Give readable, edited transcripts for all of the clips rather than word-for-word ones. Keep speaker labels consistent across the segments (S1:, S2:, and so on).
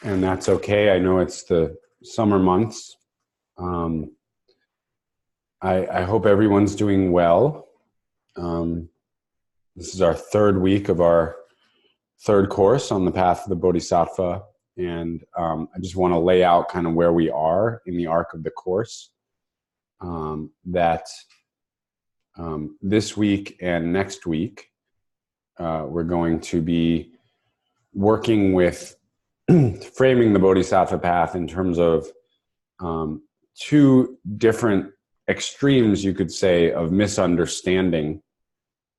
S1: and that's okay. I know it's the summer months. Um, I hope everyone's doing well. Um, this is our third week of our third course on the path of the Bodhisattva. And I just want to lay out kind of where we are in the arc of the course. This week and next week, we're going to be working with framing the Bodhisattva path in terms of two different extremes, you could say, of misunderstanding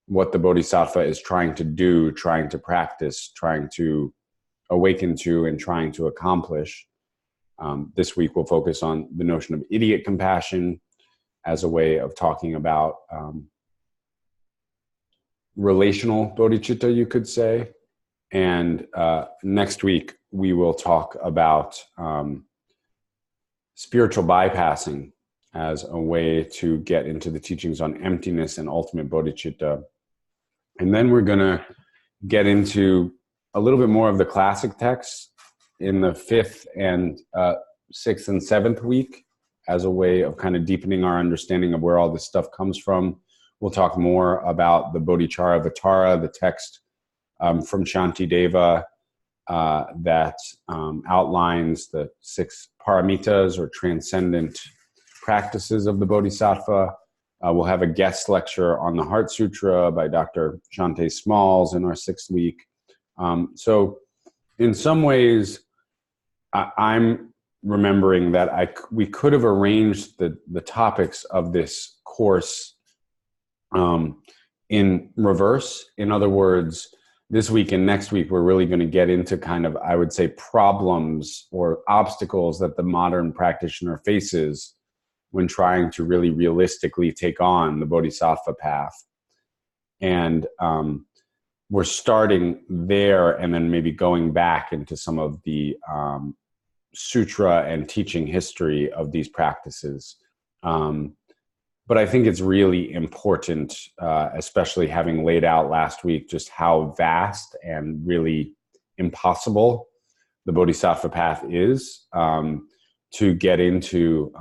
S1: what the Bodhisattva is trying to do, trying to practice, trying to awaken to, and trying to accomplish. This week we'll focus on the notion of idiot compassion as a way of talking about relational bodhicitta, you could say. And next week we will talk about spiritual bypassing as a way to get into the teachings on emptiness and ultimate bodhicitta. And then we're going to get into a little bit more of the classic texts in the fifth and sixth and seventh week as a way of kind of deepening our understanding of where all this stuff comes from. We'll talk more about the Bodhichara Vatara, the text from Shantideva that outlines the 6 paramitas or transcendent practices of the Bodhisattva. We'll have a guest lecture on the Heart Sutra by Dr. Shante Smalls in our 6th week. So in some ways, I'm remembering that we could have arranged the topics of this course in reverse. In other words, this week and next week, we're really going to get into kind of, I would say, problems or obstacles that the modern practitioner faces when trying to really realistically take on the Bodhisattva path. And we're starting there and then maybe going back into some of the sutra and teaching history of these practices. But I think it's really important, especially having laid out last week just how vast and really impossible the Bodhisattva path is, to get into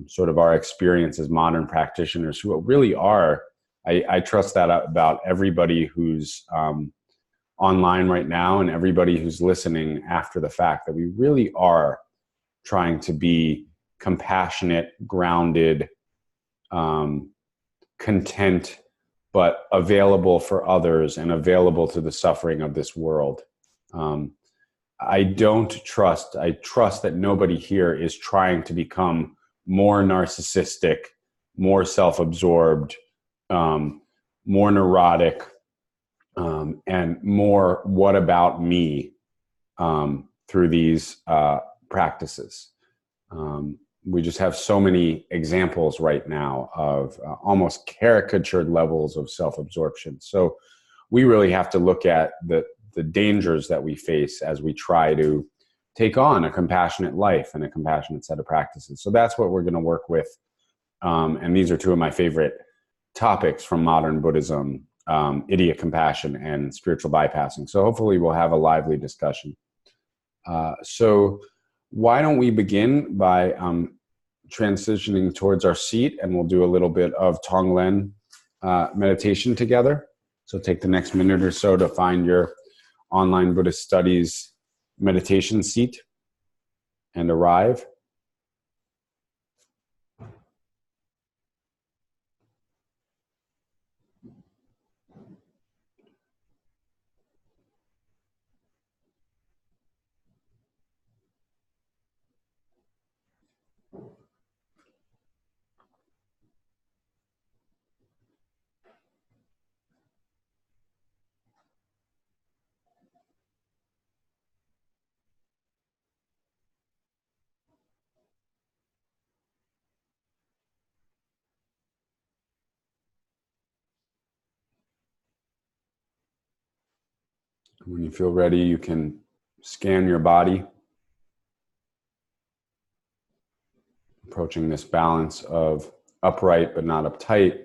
S1: sort of our experience as modern practitioners who really are. I trust that about everybody who's online right now and everybody who's listening after the fact, that we really are trying to be compassionate, grounded, content, but available for others and available to the suffering of this world. I trust that nobody here is trying to become more narcissistic, more self-absorbed, more neurotic, and more what about me through these practices. We just have so many examples right now of almost caricatured levels of self-absorption. So we really have to look at the dangers that we face as we try to take on a compassionate life and a compassionate set of practices. So that's what we're going to work with. And these are two of my favorite topics from modern Buddhism, idiot compassion and spiritual bypassing. So hopefully we'll have a lively discussion. So why don't we begin by transitioning towards our seat, and we'll do a little bit of Tonglen meditation together. So take the next minute or so to find your online Buddhist studies meditation seat and arrive. When you feel ready, you can scan your body, approaching this balance of upright but not uptight.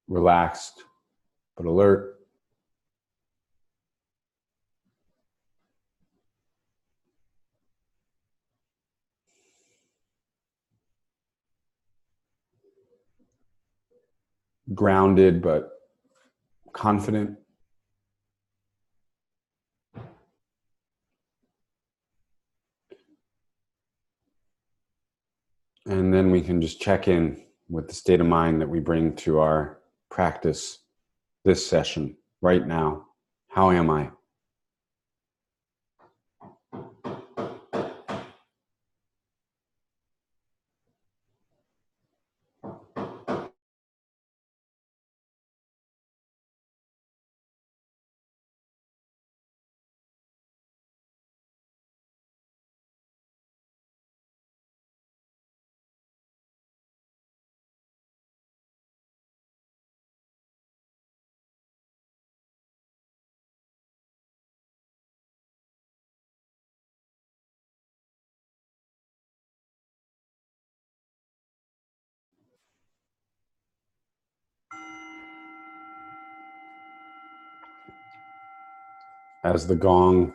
S1: relaxed but alert. Grounded but confident. And then we can just check in with the state of mind that we bring to our practice this session right now. How am I? As the gong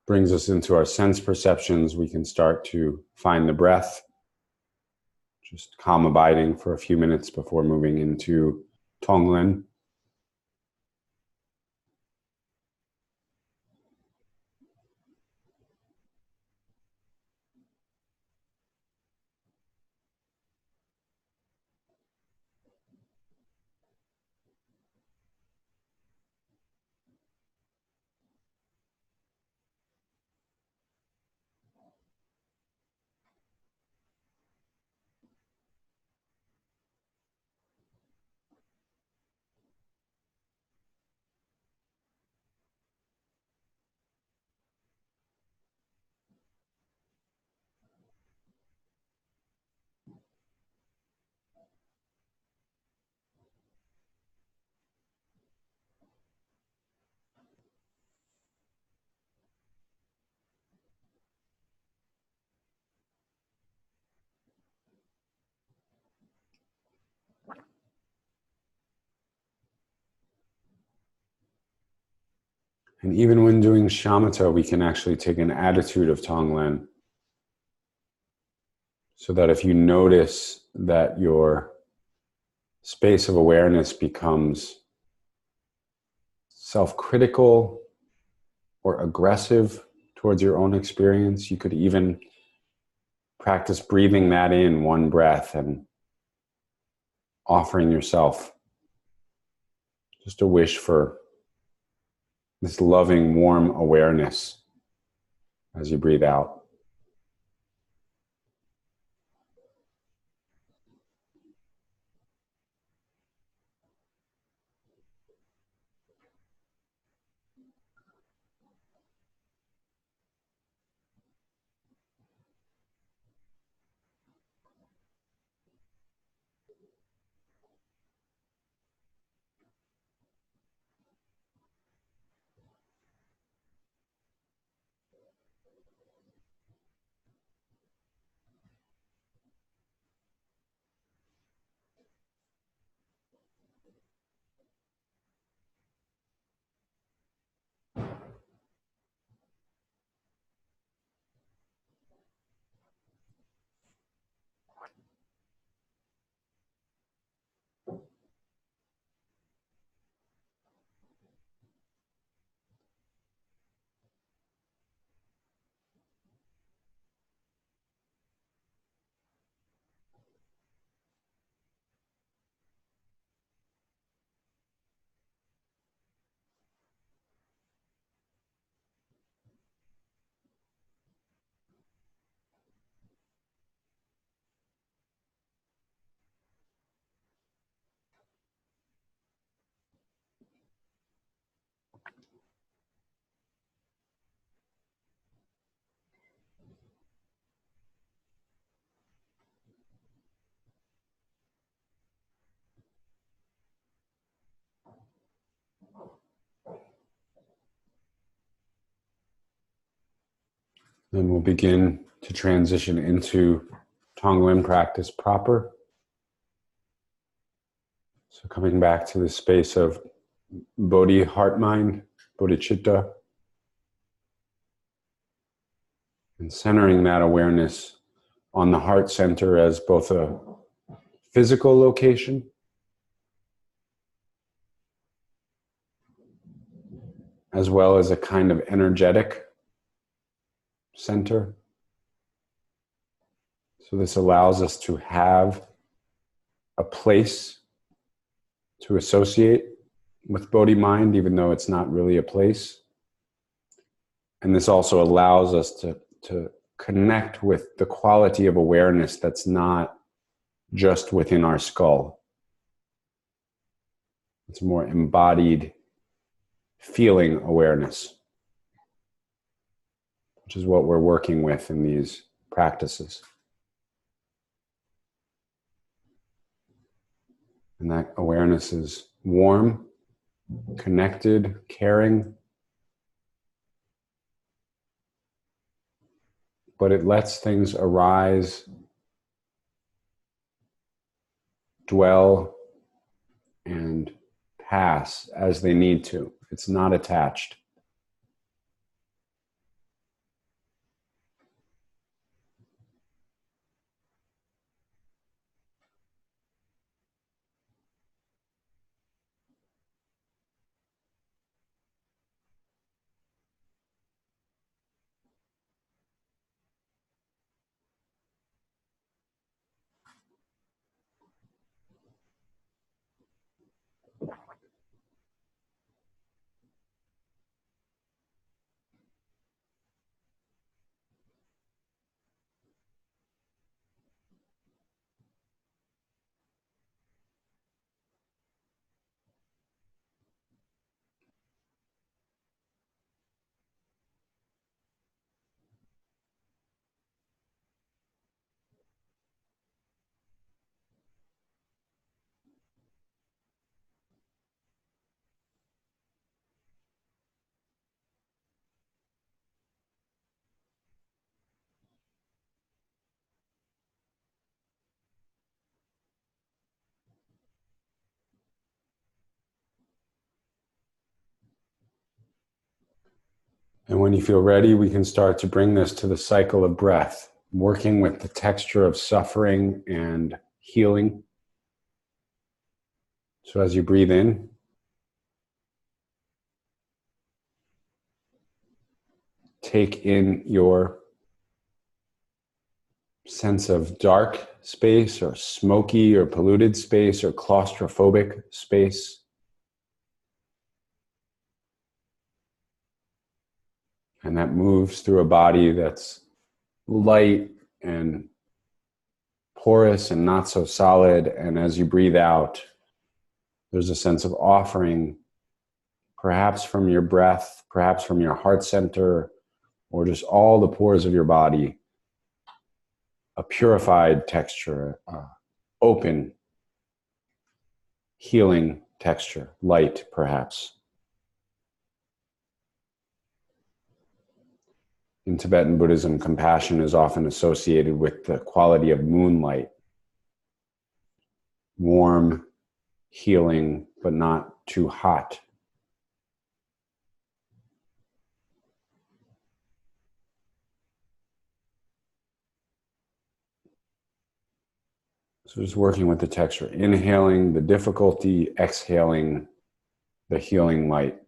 S1: brings us into our sense perceptions, we can start to find the breath, just calm abiding for a few minutes before moving into Tonglen. And even when doing shamatha, we can actually take an attitude of Tonglen, so that if you notice that your space of awareness becomes self-critical or aggressive towards your own experience, you could even practice breathing that in one breath and offering yourself just a wish for this loving, warm awareness as you breathe out. Then we'll begin to transition into Tonglen practice proper. So coming back to the space of bodhi, heart, mind, bodhicitta, and centering that awareness on the heart center as both a physical location as well as a kind of energetic center. So this allows us to have a place to associate with Bodhi mind, even though it's not really a place. And this also allows us to connect with the quality of awareness that's not just within our skull. It's more embodied feeling awareness, which is what we're working with in these practices. And that awareness is warm, connected, caring, but it lets things arise, dwell, and pass as they need to. It's not attached. And when you feel ready, we can start to bring this to the cycle of breath, working with the texture of suffering and healing. So as you breathe in, take in your sense of dark space or smoky or polluted space or claustrophobic space. And that moves through a body that's light and porous and not so solid. And as you breathe out, there's a sense of offering, perhaps from your breath, perhaps from your heart center, or just all the pores of your body, a purified texture, open, healing texture, light perhaps. In Tibetan Buddhism, compassion is often associated with the quality of moonlight. Warm, healing, but not too hot. So just working with the texture, inhaling the difficulty, exhaling the healing light.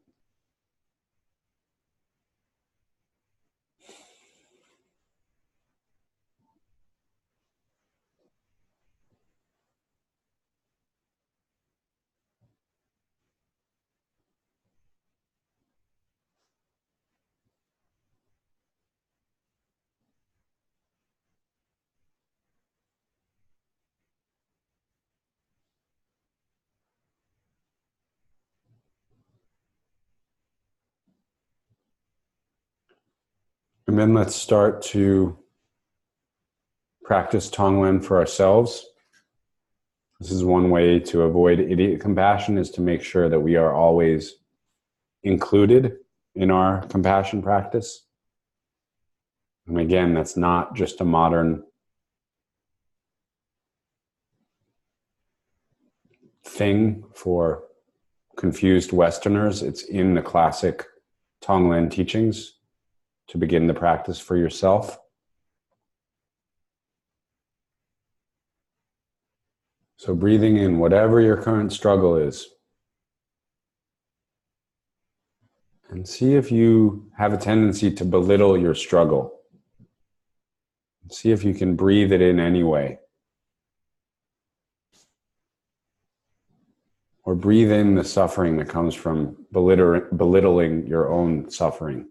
S1: And then let's start to practice Tonglen for ourselves. This is one way to avoid idiot compassion, is to make sure that we are always included in our compassion practice. And again, that's not just a modern thing for confused Westerners. It's in the classic Tonglen teachings to begin the practice for yourself. So breathing in whatever your current struggle is. And see if you have a tendency to belittle your struggle. See if you can breathe it in anyway. Or breathe in the suffering that comes from belittling your own suffering.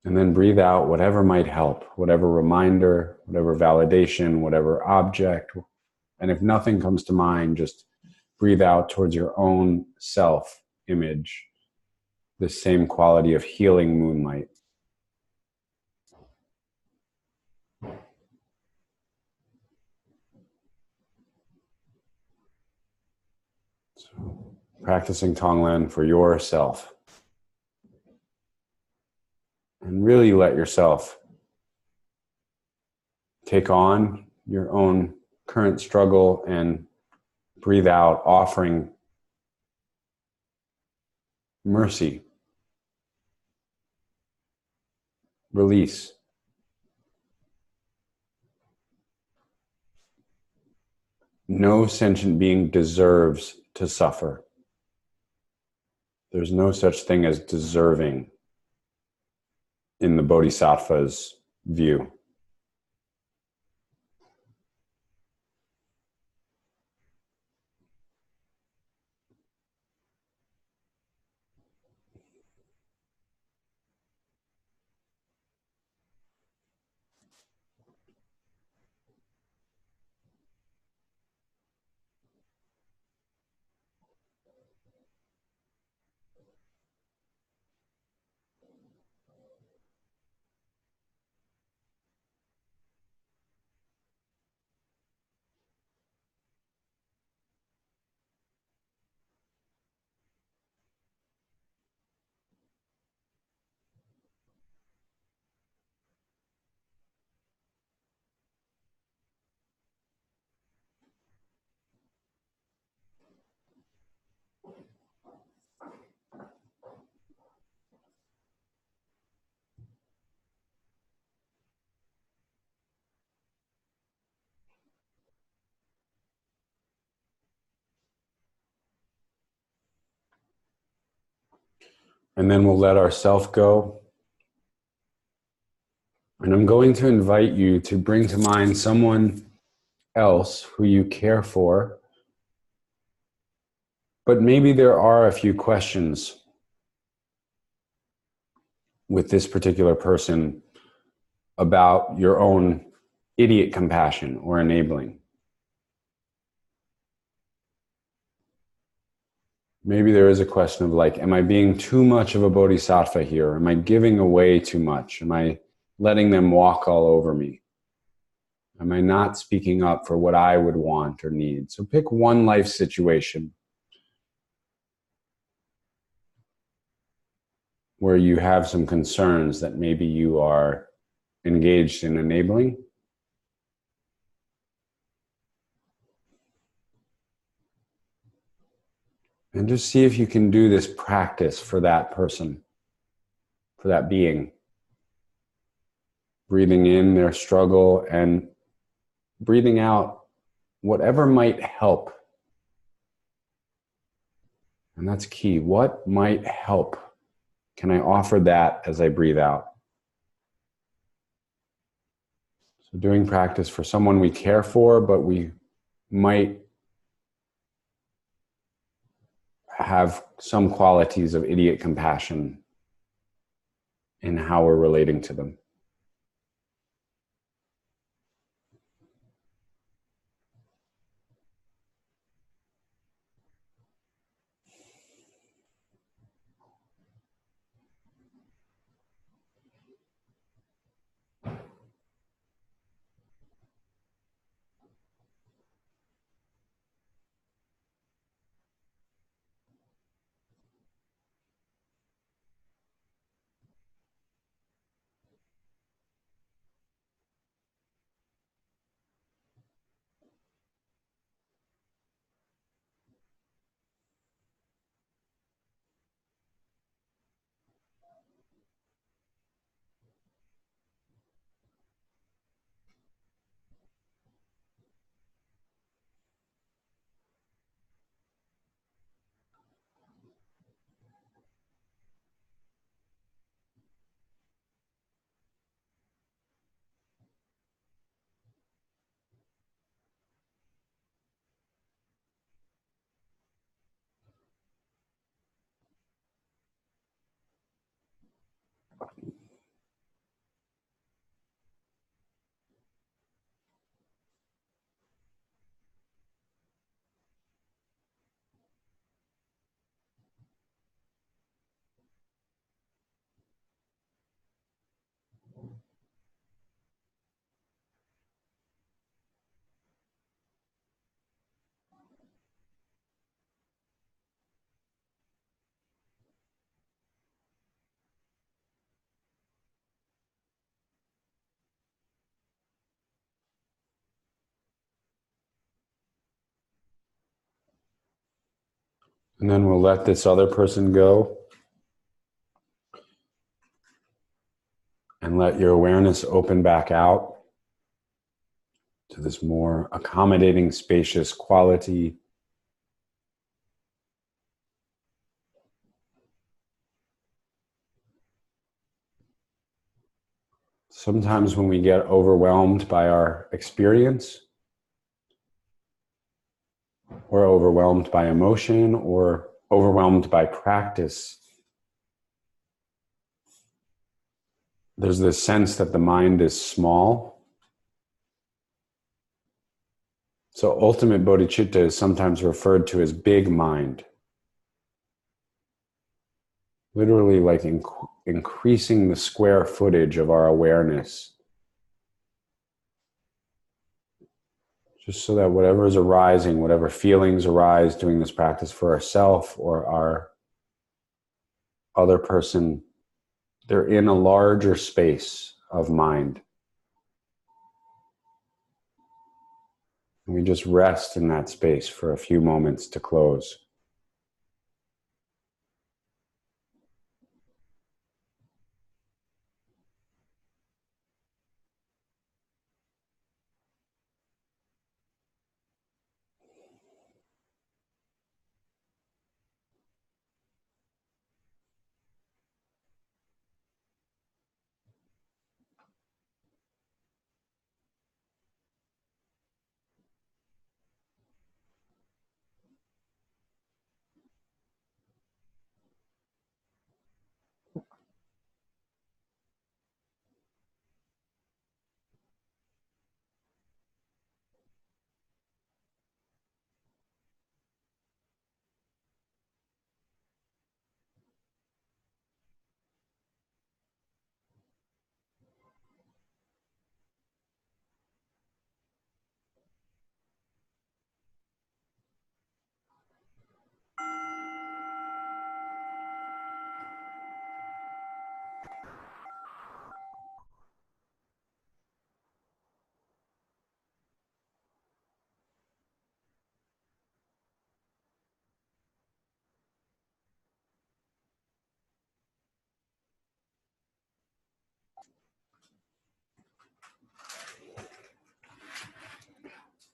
S1: And then breathe out whatever might help, whatever reminder, whatever validation, whatever object. And if nothing comes to mind, just breathe out towards your own self-image, the same quality of healing moonlight. So, practicing Tonglen for yourself. And really let yourself take on your own current struggle and breathe out, offering mercy, release. No sentient being deserves to suffer. There's no such thing as deserving in the Bodhisattva's view. And then we'll let ourself go. And I'm going to invite you to bring to mind someone else who you care for. But maybe there are a few questions with this particular person about your own idiot compassion or enabling. Maybe there is a question of like, am I being too much of a bodhisattva here? Am I giving away too much? Am I letting them walk all over me? Am I not speaking up for what I would want or need? So pick one life situation where you have some concerns that maybe you are engaged in enabling. And just see if you can do this practice for that person, for that being. Breathing in their struggle and breathing out whatever might help. And that's key. What might help? Can I offer that as I breathe out? So doing practice for someone we care for, but we might have some qualities of idiot compassion in how we're relating to them. And then we'll let this other person go and let your awareness open back out to this more accommodating, spacious quality. Sometimes when we get overwhelmed by our experience, or overwhelmed by emotion, or overwhelmed by practice, there's this sense that the mind is small. So ultimate bodhicitta is sometimes referred to as big mind. Literally like increasing the square footage of our awareness. Just so that whatever is arising, whatever feelings arise doing this practice for ourselves or our other person, they're in a larger space of mind. And we just rest in that space for a few moments to close.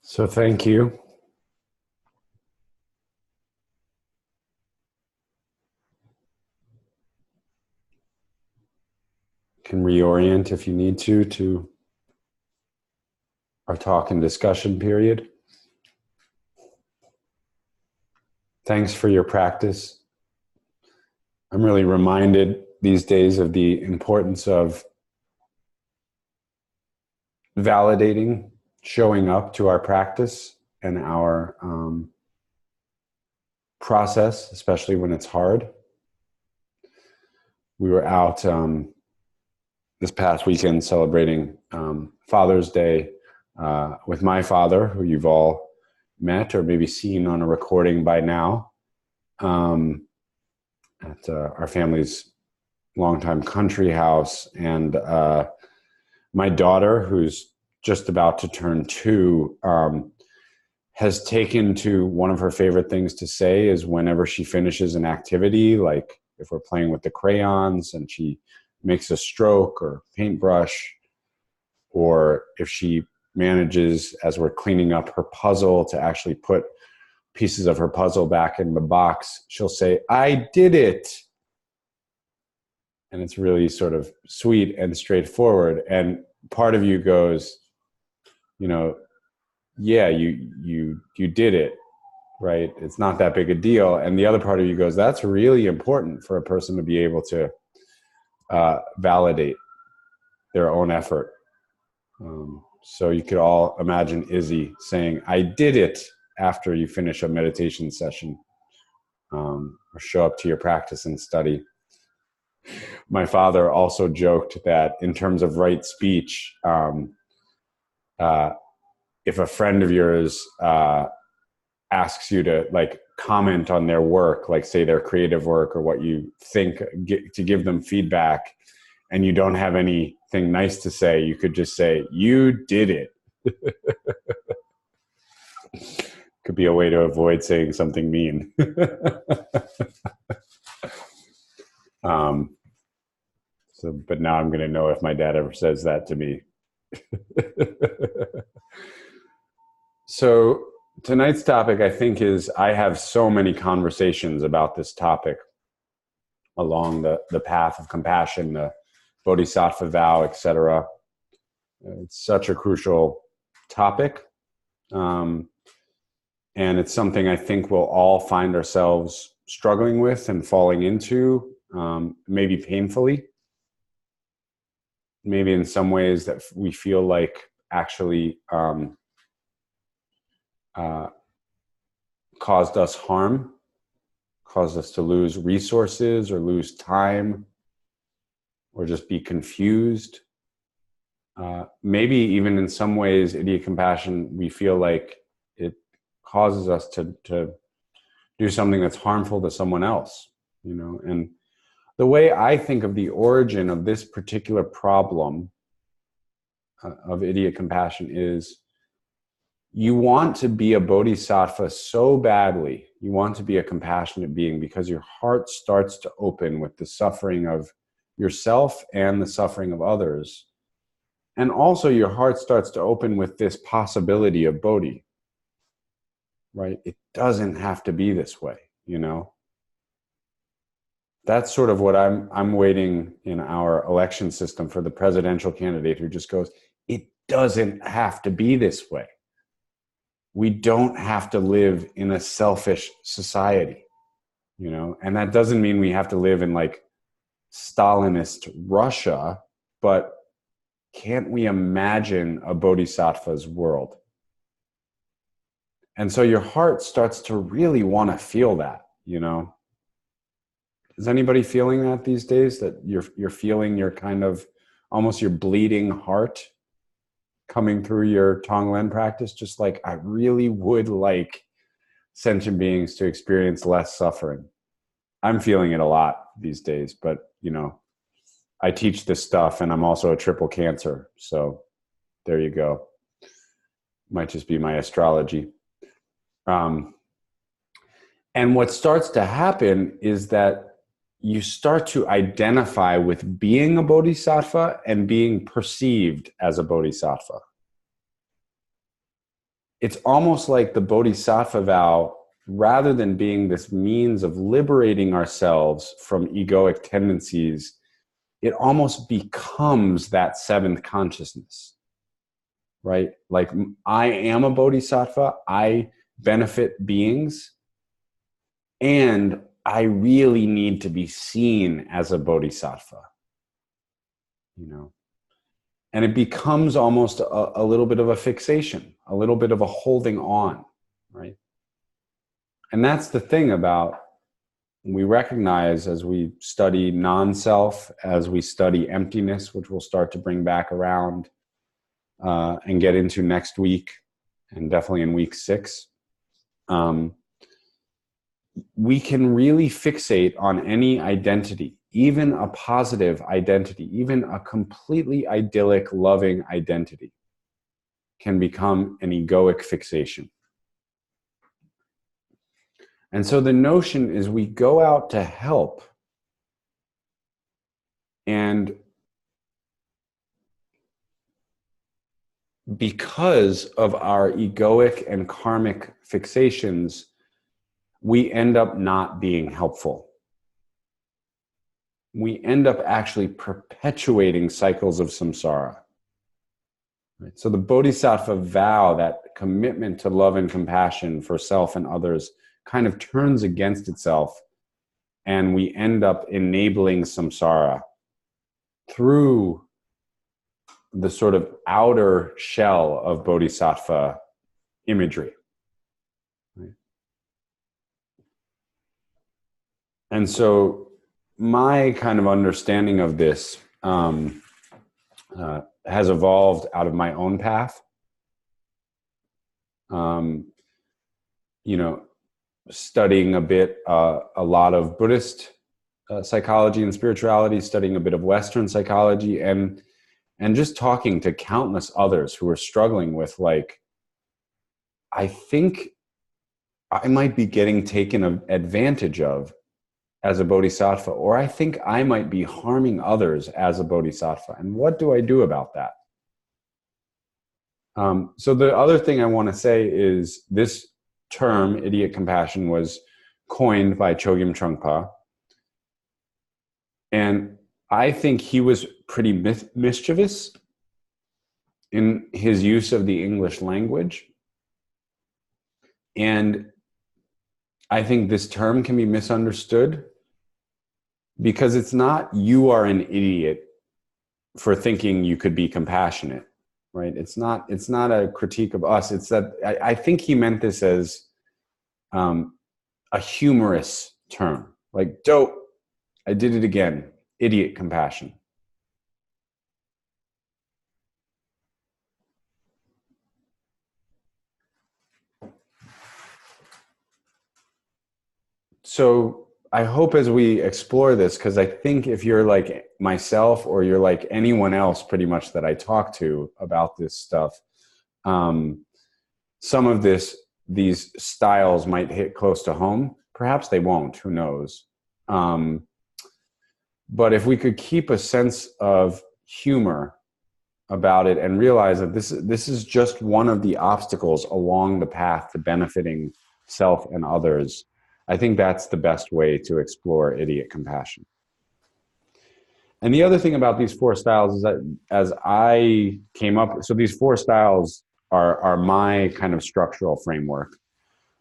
S1: So thank you. You can reorient if you need to our talk and discussion period. Thanks for your practice. I'm really reminded these days of the importance of validating, showing up to our practice and our process, especially when it's hard. We were out this past weekend celebrating Father's Day with my father, who you've all met or maybe seen on a recording by now, at our family's longtime country house. And my daughter, who's just about to turn 2, has taken to one of her favorite things to say is whenever she finishes an activity, like if we're playing with the crayons and she makes a stroke or paintbrush, or if she manages, as we're cleaning up her puzzle, to actually put pieces of her puzzle back in the box, she'll say, "I did it." And it's really sort of sweet and straightforward. And part of you goes, you know, yeah, you did it, right? It's not that big a deal. And the other part of you goes, that's really important for a person to be able to validate their own effort. So you could all imagine Izzy saying, "I did it," after you finish a meditation session, or show up to your practice and study. My father also joked that in terms of right speech, if a friend of yours asks you to like comment on their work, like say their creative work or what you think, to give them feedback, and you don't have anything nice to say, you could just say, "You did it." Could be a way to avoid saying something mean. But now I'm going to know if my dad ever says that to me. So tonight's topic, I think, is I have so many conversations about this topic along the path of compassion, the bodhisattva vow, etc. It's such a crucial topic. And it's something I think we'll all find ourselves struggling with and falling into, maybe painfully. Maybe in some ways that we feel like actually caused us harm, caused us to lose resources or lose time or just be confused. Maybe even in some ways, idiot compassion, we feel like it causes us to do something that's harmful to someone else, you know. And the way I think of the origin of this particular problem of idiot compassion is you want to be a bodhisattva so badly. You want to be a compassionate being because your heart starts to open with the suffering of yourself and the suffering of others. And also your heart starts to open with this possibility of bodhi, right? It doesn't have to be this way, you know? That's sort of what I'm waiting in our election system for the presidential candidate who just goes, it doesn't have to be this way. We don't have to live in a selfish society, you know? And that doesn't mean we have to live in like Stalinist Russia, but can't we imagine a bodhisattva's world? And so your heart starts to really want to feel that, you know? Is anybody feeling that these days? That you're feeling your kind of almost your bleeding heart coming through your Tonglen practice? Just like, I really would like sentient beings to experience less suffering. I'm feeling it a lot these days, but you know, I teach this stuff and I'm also a triple Cancer. So there you go. Might just be my astrology. And what starts to happen is that you start to identify with being a bodhisattva and being perceived as a bodhisattva. It's almost like the bodhisattva vow, rather than being this means of liberating ourselves from egoic tendencies, it almost becomes that seventh consciousness, right? Like, I am a bodhisattva, I benefit beings, and I really need to be seen as a bodhisattva, you know? And it becomes almost a little bit of a fixation, a little bit of a holding on, right? And that's the thing about, we recognize as we study non-self, as we study emptiness, which we'll start to bring back around and get into next week, and definitely in week 6, we can really fixate on any identity, even a positive identity, even a completely idyllic, loving identity can become an egoic fixation. And so the notion is we go out to help, and because of our egoic and karmic fixations, we end up not being helpful. We end up actually perpetuating cycles of samsara. Right? So the bodhisattva vow, that commitment to love and compassion for self and others, kind of turns against itself, and we end up enabling samsara through the sort of outer shell of bodhisattva imagery. And so my kind of understanding of this has evolved out of my own path. You know, studying a bit, a lot of Buddhist psychology and spirituality, studying a bit of Western psychology, and just talking to countless others who are struggling with, like, I think I might be getting taken advantage of as a bodhisattva, or I think I might be harming others as a bodhisattva. And what do I do about that? So the other thing I want to say is this term, idiot compassion, was coined by Chogyam Trungpa. And I think he was pretty mischievous in his use of the English language. And I think this term can be misunderstood because it's not you are an idiot for thinking you could be compassionate, right? It's not a critique of us. It's that I think he meant this as a humorous term, like dope, I did it again, idiot compassion. So I hope as we explore this, because I think if you're like myself or you're like anyone else pretty much that I talk to about this stuff, some of these styles might hit close to home. Perhaps they won't, who knows? But if we could keep a sense of humor about it and realize that this is just one of the obstacles along the path to benefiting self and others, I think that's the best way to explore idiot compassion. And the other thing about these four styles is that as I came up, so these four styles are my kind of structural framework.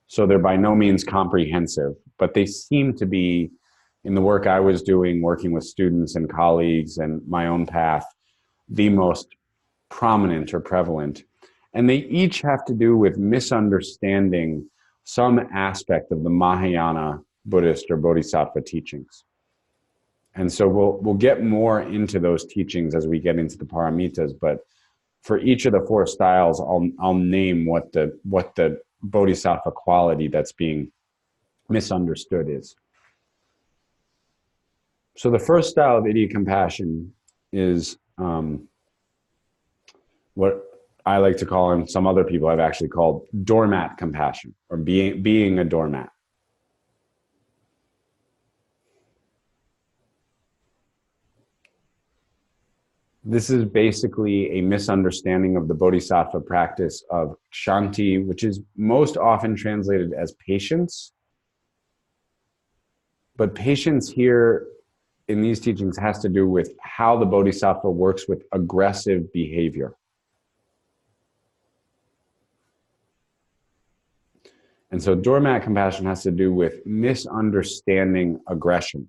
S1: So they're by no means comprehensive, but they seem to be, in the work I was doing, working with students and colleagues and my own path, the most prominent or prevalent. And they each have to do with misunderstanding some aspect of the Mahayana Buddhist or Bodhisattva teachings. And so we'll get more into those teachings as we get into the paramitas, but for each of the four styles, I'll name what the Bodhisattva quality that's being misunderstood is. So the first style of idiot compassion is what I like to call, and some other people have actually called, doormat compassion, or being a doormat. This is basically a misunderstanding of the bodhisattva practice of Shanti, which is most often translated as patience. But patience here in these teachings has to do with how the bodhisattva works with aggressive behavior. And so doormat compassion has to do with misunderstanding aggression.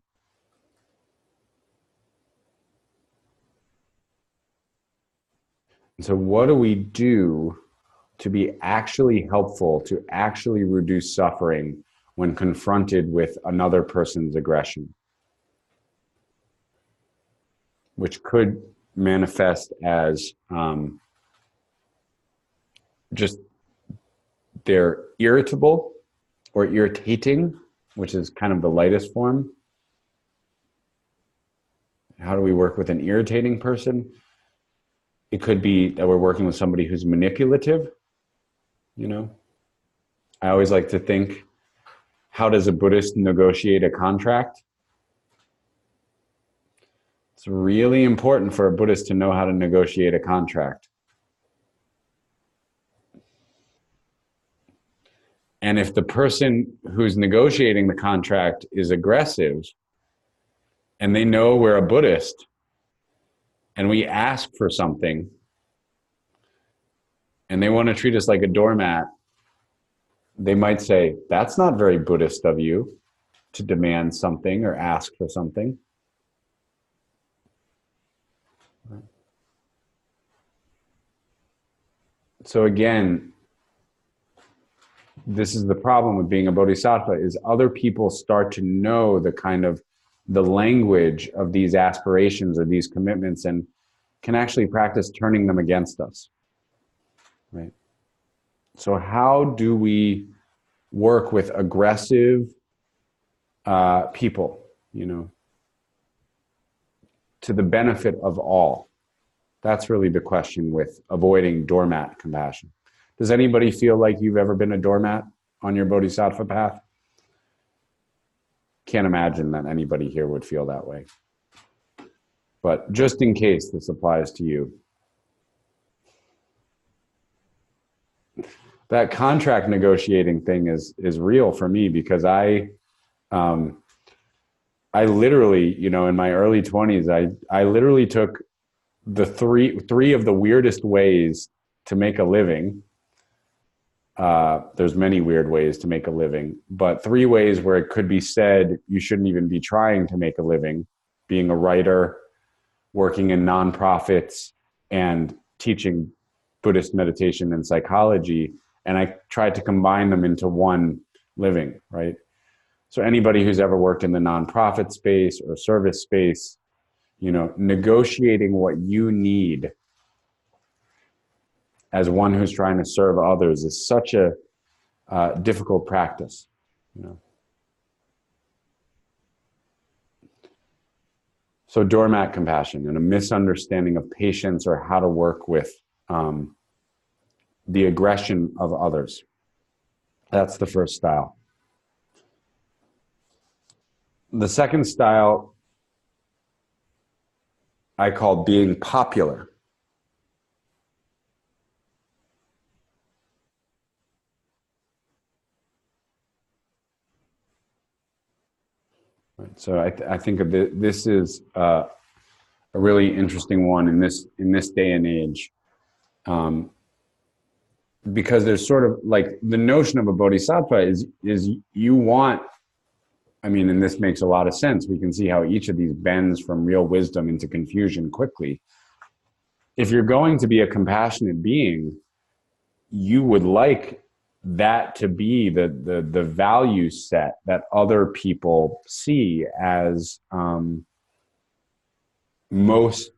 S1: And so what do we do to be actually helpful, to actually reduce suffering when confronted with another person's aggression, which could manifest as just they're irritable or irritating, which is kind of the lightest form. How do we work with an irritating person? It could be that we're working with somebody who's manipulative. You know, I always like to think, how does a Buddhist negotiate a contract? It's really important for a Buddhist to know how to negotiate a contract. And if the person who's negotiating the contract is aggressive and they know we're a Buddhist and we ask for something and they want to treat us like a doormat, they might say, that's not very Buddhist of you to demand something or ask for something. So again, this is the problem with being a bodhisattva, is other people start to know the language of these aspirations or these commitments and can actually practice turning them against us, right? So how do we work with aggressive people, you know, to the benefit of all? That's really the question with avoiding doormat compassion. Does anybody feel like you've ever been a doormat on your bodhisattva path? Can't imagine that anybody here would feel that way. But just in case this applies to you, that contract negotiating thing is real for me, because I literally, you know, in my early 20s, I literally took the three of the weirdest ways to make a living. There's many weird ways to make a living, but 3 ways where it could be said you shouldn't even be trying to make a living: being a writer, working in nonprofits, and teaching Buddhist meditation and psychology. And I tried to combine them into one living, right? So anybody who's ever worked in the nonprofit space or service space, you know, negotiating what you need as one who's trying to serve others is such a difficult practice, you know. So doormat compassion and a misunderstanding of patience, or how to work with the aggression of others. That's the first style. The second style I call being popular. Right. So I think of this is a really interesting one in this day and age, because there's sort of like the notion of a bodhisattva is you want, I mean, and this makes a lot of sense. We can see how each of these bends from real wisdom into confusion quickly. If you're going to be a compassionate being, you would like that to be the value set that other people see as most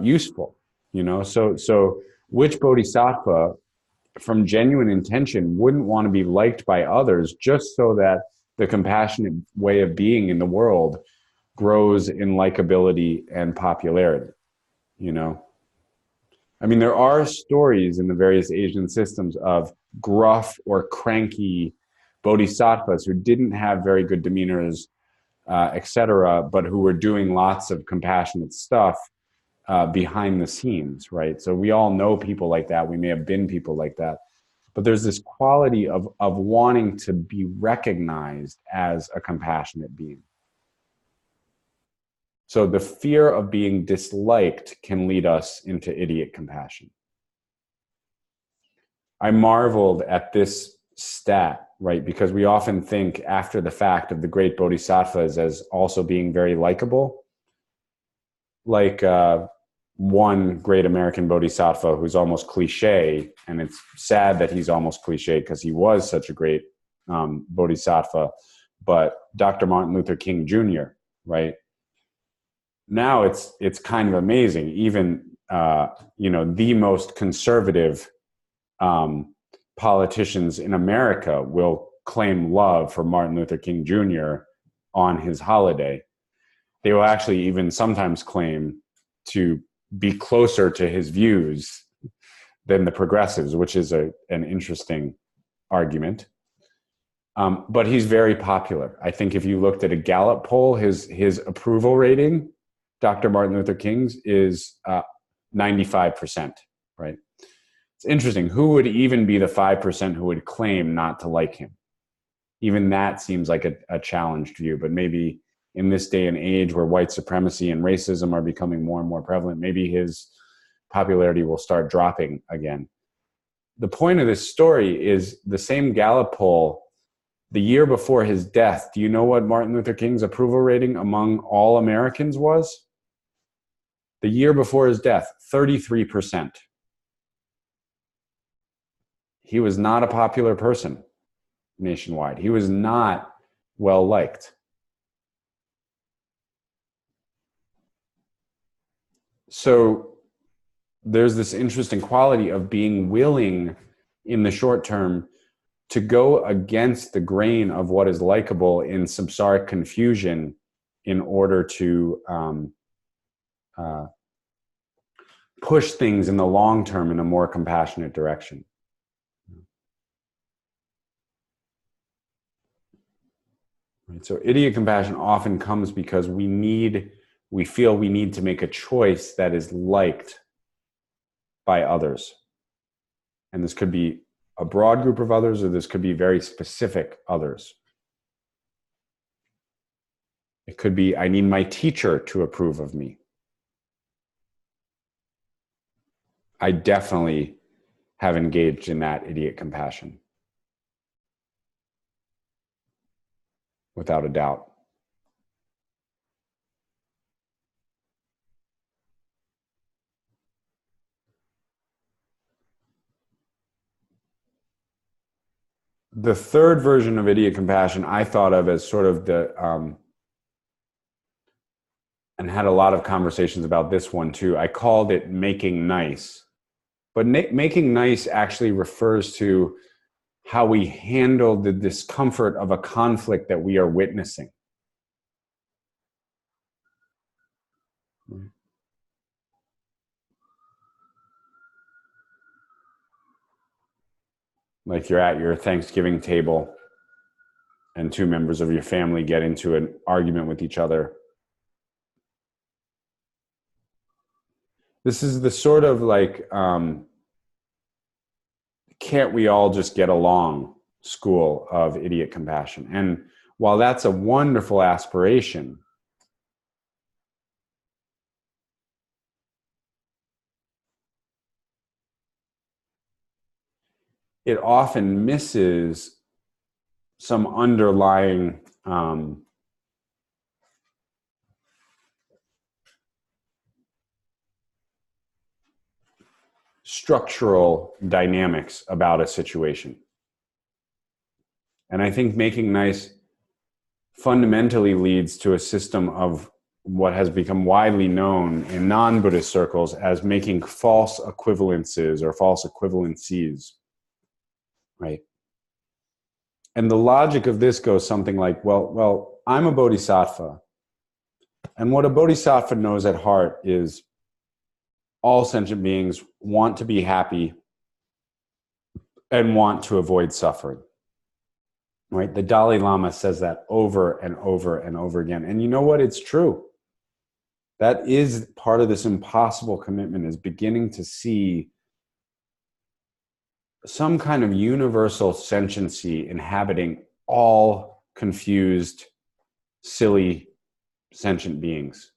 S1: useful, you know. So which bodhisattva from genuine intention wouldn't want to be liked by others just so that the compassionate way of being in the world grows in likability and popularity, you know? I mean, there are stories in the various Asian systems of gruff or cranky bodhisattvas who didn't have very good demeanors, etc., but who were doing lots of compassionate stuff behind the scenes, right? So we all know people like that. We may have been people like that. But there's this quality of wanting to be recognized as a compassionate being. So the fear of being disliked can lead us into idiot compassion. I marveled at this stat, right? Because we often think after the fact of the great bodhisattvas as also being very likable. Like one great American bodhisattva who's almost cliche, and it's sad that he's almost cliche because he was such a great bodhisattva, but Dr. Martin Luther King Jr., right? Now it's kind of amazing. Even you know, the most conservative politicians in America will claim love for Martin Luther King Jr. on his holiday. They will actually even sometimes claim to be closer to his views than the progressives, which is an interesting argument. But he's very popular. I think if you looked at a Gallup poll, his approval rating, Dr. Martin Luther King's, is 95%, right? It's interesting. Who would even be the 5% who would claim not to like him? Even that seems like a challenged view, but maybe in this day and age where white supremacy and racism are becoming more and more prevalent, maybe his popularity will start dropping again. The point of this story is the same Gallup poll the year before his death. Do you know what Martin Luther King's approval rating among all Americans was? The year before his death, 33%. He was not a popular person nationwide. He was not well liked. So there's this interesting quality of being willing in the short term to go against the grain of what is likable in samsaric confusion in order to push things in the long term in a more compassionate direction. So idiot compassion often comes because we feel we need to make a choice that is liked by others. And this could be a broad group of others, or this could be very specific others. It could be, I need my teacher to approve of me. I definitely have engaged in that idiot compassion, without a doubt. The third version of idiot compassion I thought of as sort of the, and had a lot of conversations about this one too. I called it making nice. But making nice actually refers to how we handle the discomfort of a conflict that we are witnessing. Like you're at your Thanksgiving table and two members of your family get into an argument with each other. This is the sort of like, can't we all just get along school of idiot compassion. And while that's a wonderful aspiration, it often misses some underlying structural dynamics about a situation. And I think making nice fundamentally leads to a system of what has become widely known in non-Buddhist circles as making false equivalences or false equivalencies, right? And the logic of this goes something like, well, I'm a bodhisattva. And what a bodhisattva knows at heart is all sentient beings want to be happy and want to avoid suffering, right? The Dalai Lama says that over and over and over again. And you know what? It's true. That is part of this impossible commitment, is beginning to see some kind of universal sentiency inhabiting all confused, silly, sentient beings.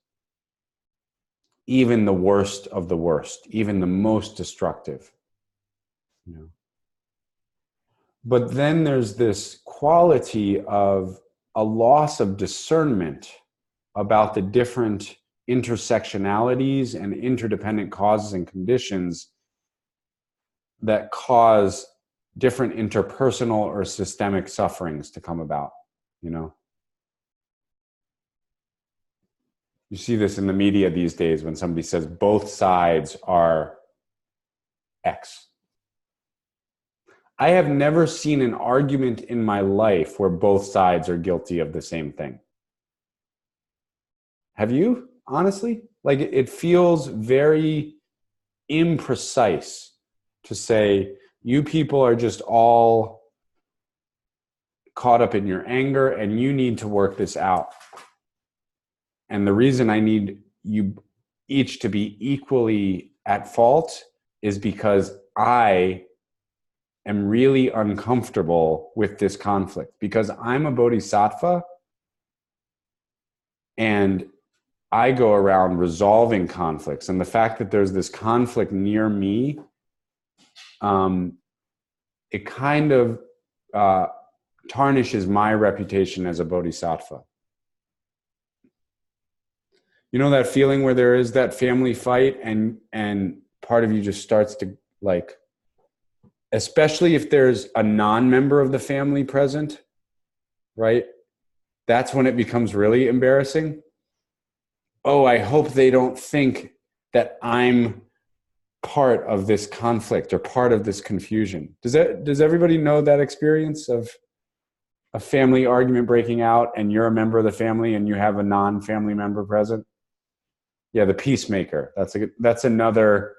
S1: Even the worst of the worst, even the most destructive. You know? But then there's this quality of a loss of discernment about the different intersectionalities and interdependent causes and conditions that cause different interpersonal or systemic sufferings to come about, you know? You see this in the media these days when somebody says both sides are X. I have never seen an argument in my life where both sides are guilty of the same thing. Have you? Honestly? Like, it feels very imprecise to say, you people are just all caught up in your anger and you need to work this out. And the reason I need you each to be equally at fault is because I am really uncomfortable with this conflict, because I'm a bodhisattva and I go around resolving conflicts. And the fact that there's this conflict near me, it kind of tarnishes my reputation as a bodhisattva. You know that feeling where there is that family fight and part of you just starts to, like, especially if there's a non-member of the family present, right? That's when it becomes really embarrassing. Oh, I hope they don't think that I'm part of this conflict or part of this confusion. Does everybody know that experience of a family argument breaking out and you're a member of the family and you have a non-family member present? Yeah, the peacemaker. That's another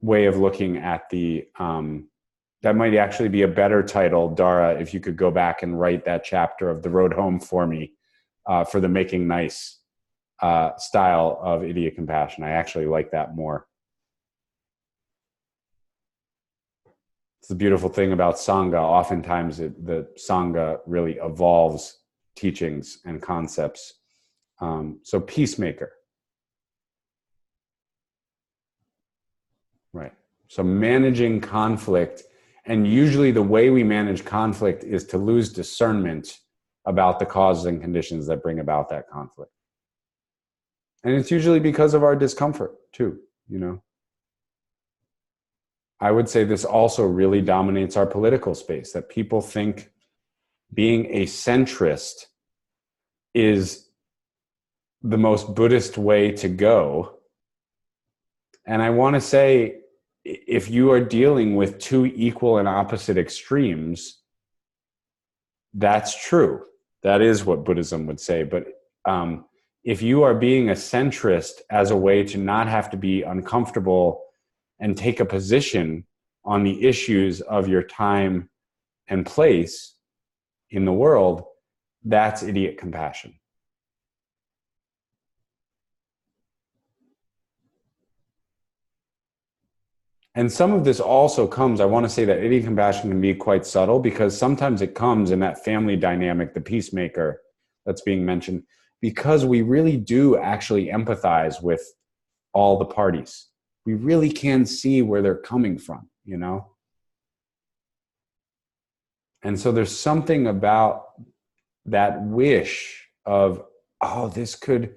S1: way of looking at the That might actually be a better title, Dara, if you could go back and write that chapter of The Road Home for me, for the Making Nice style of idiot compassion. I actually like that more. It's the beautiful thing about Sangha. Oftentimes the Sangha really evolves teachings and concepts. So peacemaker. Right. So managing conflict, and usually the way we manage conflict is to lose discernment about the causes and conditions that bring about that conflict. And it's usually because of our discomfort too, you know. I would say this also really dominates our political space, that people think being a centrist is the most Buddhist way to go. And I want to say, if you are dealing with two equal and opposite extremes, that's true. That is what Buddhism would say. But if you are being a centrist as a way to not have to be uncomfortable and take a position on the issues of your time and place in the world, that's idiot compassion. And some of this also comes, I want to say that idiot compassion can be quite subtle, because sometimes it comes in that family dynamic, the peacemaker that's being mentioned, because we really do actually empathize with all the parties. We really can see where they're coming from, you know? And so there's something about that wish of, oh, this could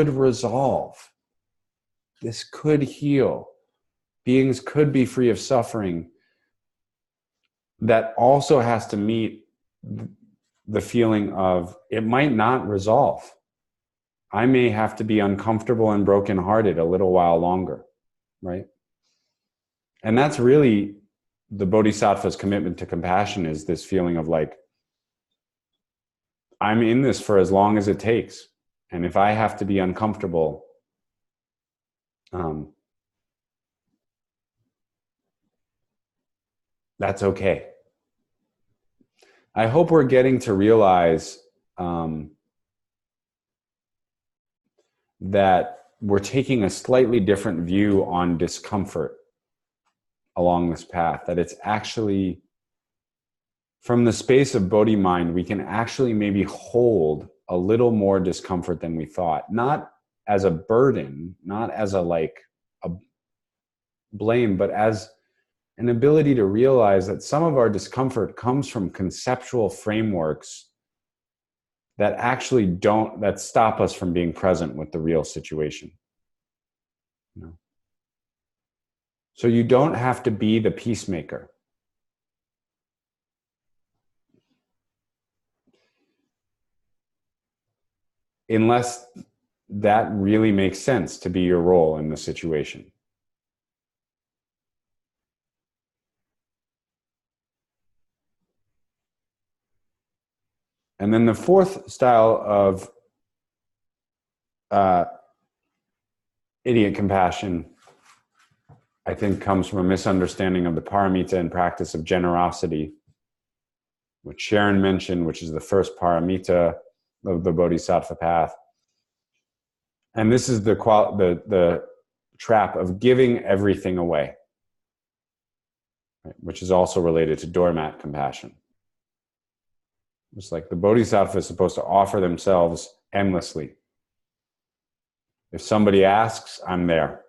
S1: resolve. This could heal. Beings could be free of suffering. That also has to meet the feeling of, it might not resolve. I may have to be uncomfortable and brokenhearted a little while longer, right? And that's really the Bodhisattva's commitment to compassion, is this feeling of like, I'm in this for as long as it takes. And if I have to be uncomfortable, that's okay. I hope we're getting to realize that we're taking a slightly different view on discomfort along this path, that it's actually, from the space of Bodhi mind, we can actually maybe hold a little more discomfort than we thought, not as a burden, not as a blame, but as an ability to realize that some of our discomfort comes from conceptual frameworks that actually that stop us from being present with the real situation. You know? So you don't have to be the peacemaker. Unless that really makes sense to be your role in the situation. And then the fourth style of idiot compassion, I think, comes from a misunderstanding of the paramita and practice of generosity, which Sharon mentioned, which is the first paramita of the Bodhisattva path. And this is the trap of giving everything away, right? Which is also related to doormat compassion. It's like the Bodhisattva is supposed to offer themselves endlessly. If somebody asks, I'm there.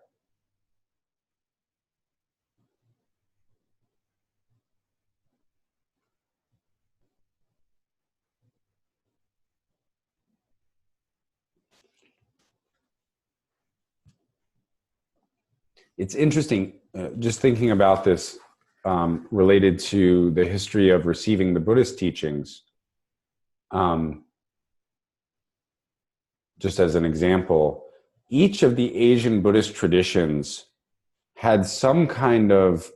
S1: It's interesting, just thinking about this related to the history of receiving the Buddhist teachings. Just as an example, each of the Asian Buddhist traditions had some kind of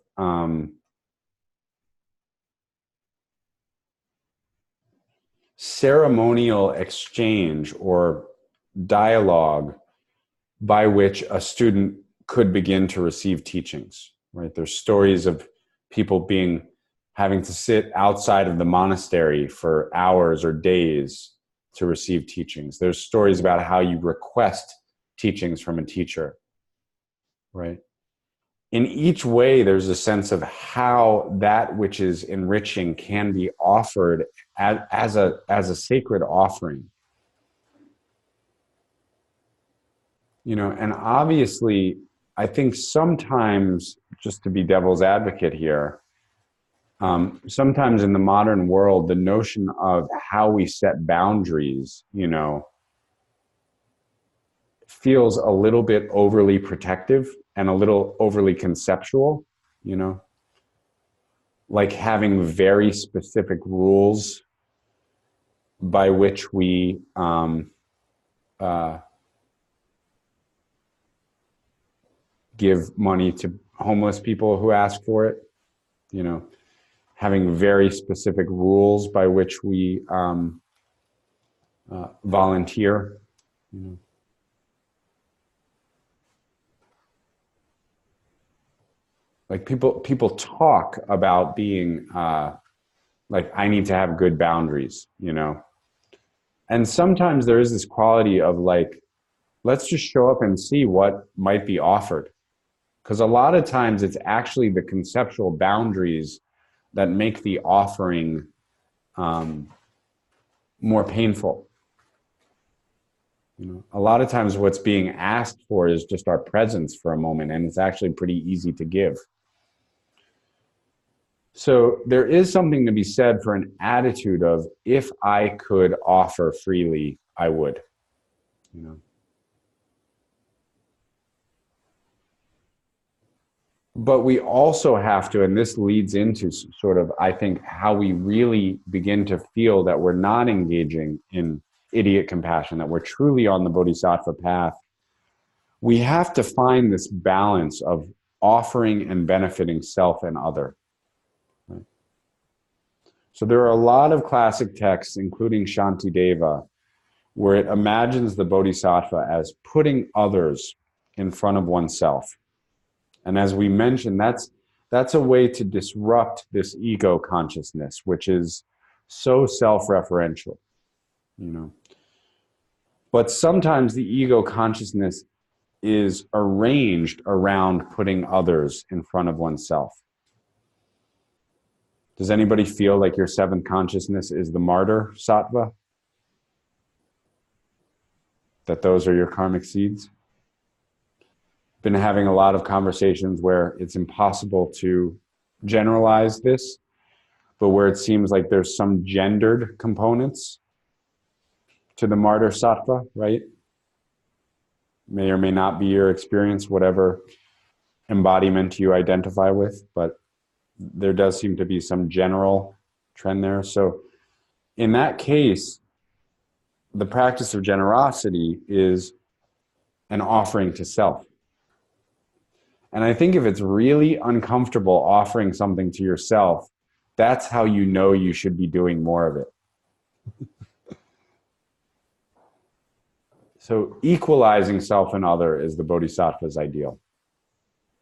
S1: ceremonial exchange or dialogue by which a student could begin to receive teachings, right? There's stories of people having to sit outside of the monastery for hours or days to receive teachings. There's stories about how you request teachings from a teacher, right? In each way, there's a sense of how that which is enriching can be offered as a sacred offering. You know, and obviously, I think sometimes, just to be devil's advocate here, sometimes in the modern world, the notion of how we set boundaries, you know, feels a little bit overly protective and a little overly conceptual, you know, like having very specific rules by which we give money to homeless people who ask for it, you know, having very specific rules by which we volunteer, you know. Like people talk about being like, I need to have good boundaries, you know. And sometimes there is this quality of like, let's just show up and see what might be offered. Because a lot of times it's actually the conceptual boundaries that make the offering more painful. You know, a lot of times what's being asked for is just our presence for a moment, and it's actually pretty easy to give. So there is something to be said for an attitude of, if I could offer freely, I would, you know. But we also have to, and this leads into sort of, I think, how we really begin to feel that we're not engaging in idiot compassion, that we're truly on the bodhisattva path. We have to find this balance of offering and benefiting self and other. Right? So there are a lot of classic texts, including Shantideva, where it imagines the bodhisattva as putting others in front of oneself. And as we mentioned, that's a way to disrupt this ego consciousness, which is so self-referential, you know. But sometimes the ego consciousness is arranged around putting others in front of oneself. Does anybody feel like your seventh consciousness is the martyr sattva? That those are your karmic seeds? Been having a lot of conversations where it's impossible to generalize this, but where it seems like there's some gendered components to the martyr sattva, right? May or may not be your experience, whatever embodiment you identify with, but there does seem to be some general trend there. So in that case, the practice of generosity is an offering to self. And I think if it's really uncomfortable offering something to yourself, that's how you know you should be doing more of it. So equalizing self and other is the bodhisattva's ideal,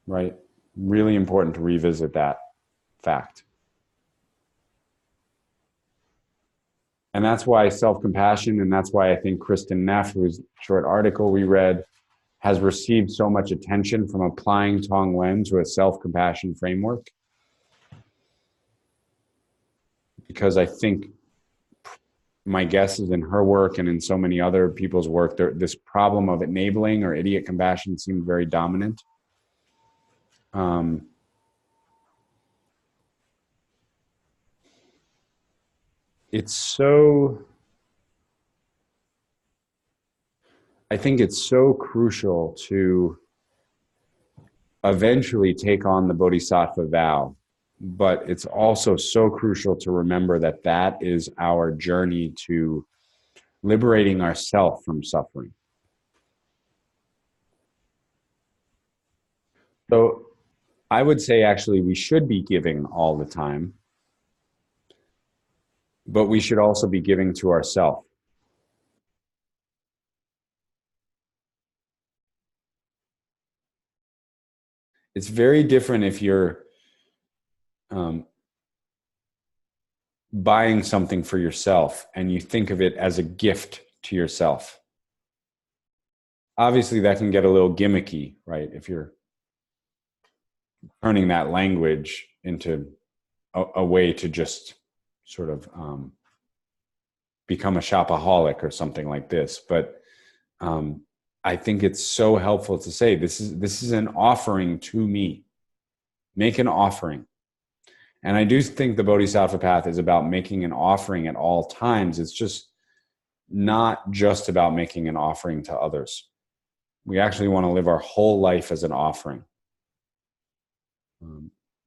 S1: right? Really important to revisit that fact. And that's why self-compassion, and that's why I think Kristen Neff, whose short article we read, has received so much attention from applying Tonglen to a self-compassion framework. Because I think my guess is in her work and in so many other people's work, this problem of enabling or idiot compassion seemed very dominant. I think it's so crucial to eventually take on the bodhisattva vow, but it's also so crucial to remember that that is our journey to liberating ourselves from suffering. So I would say actually we should be giving all the time, but we should also be giving to ourselves. It's very different if you're um, buying something for yourself and you think of it as a gift to yourself. Obviously, that can get a little gimmicky, right? If you're turning that language into a way to just sort of become a shopaholic or something like this. But I think it's so helpful to say, this is an offering to me. Make an offering. And I do think the Bodhisattva path is about making an offering at all times. It's just not just about making an offering to others. We actually want to live our whole life as an offering.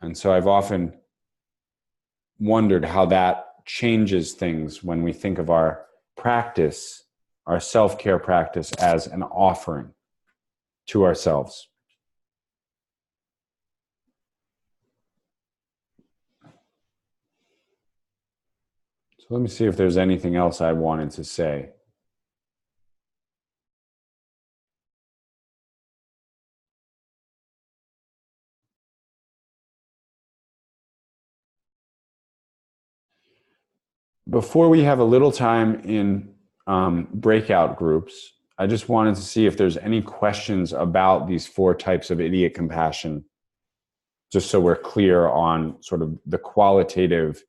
S1: And so I've often wondered how that changes things when we think of our practice, our self-care practice, as an offering to ourselves. So let me see if there's anything else I wanted to say. Before we have a little time in breakout groups, I just wanted to see if there's any questions about these 4 types of idiot compassion, just so we're clear on sort of the qualitative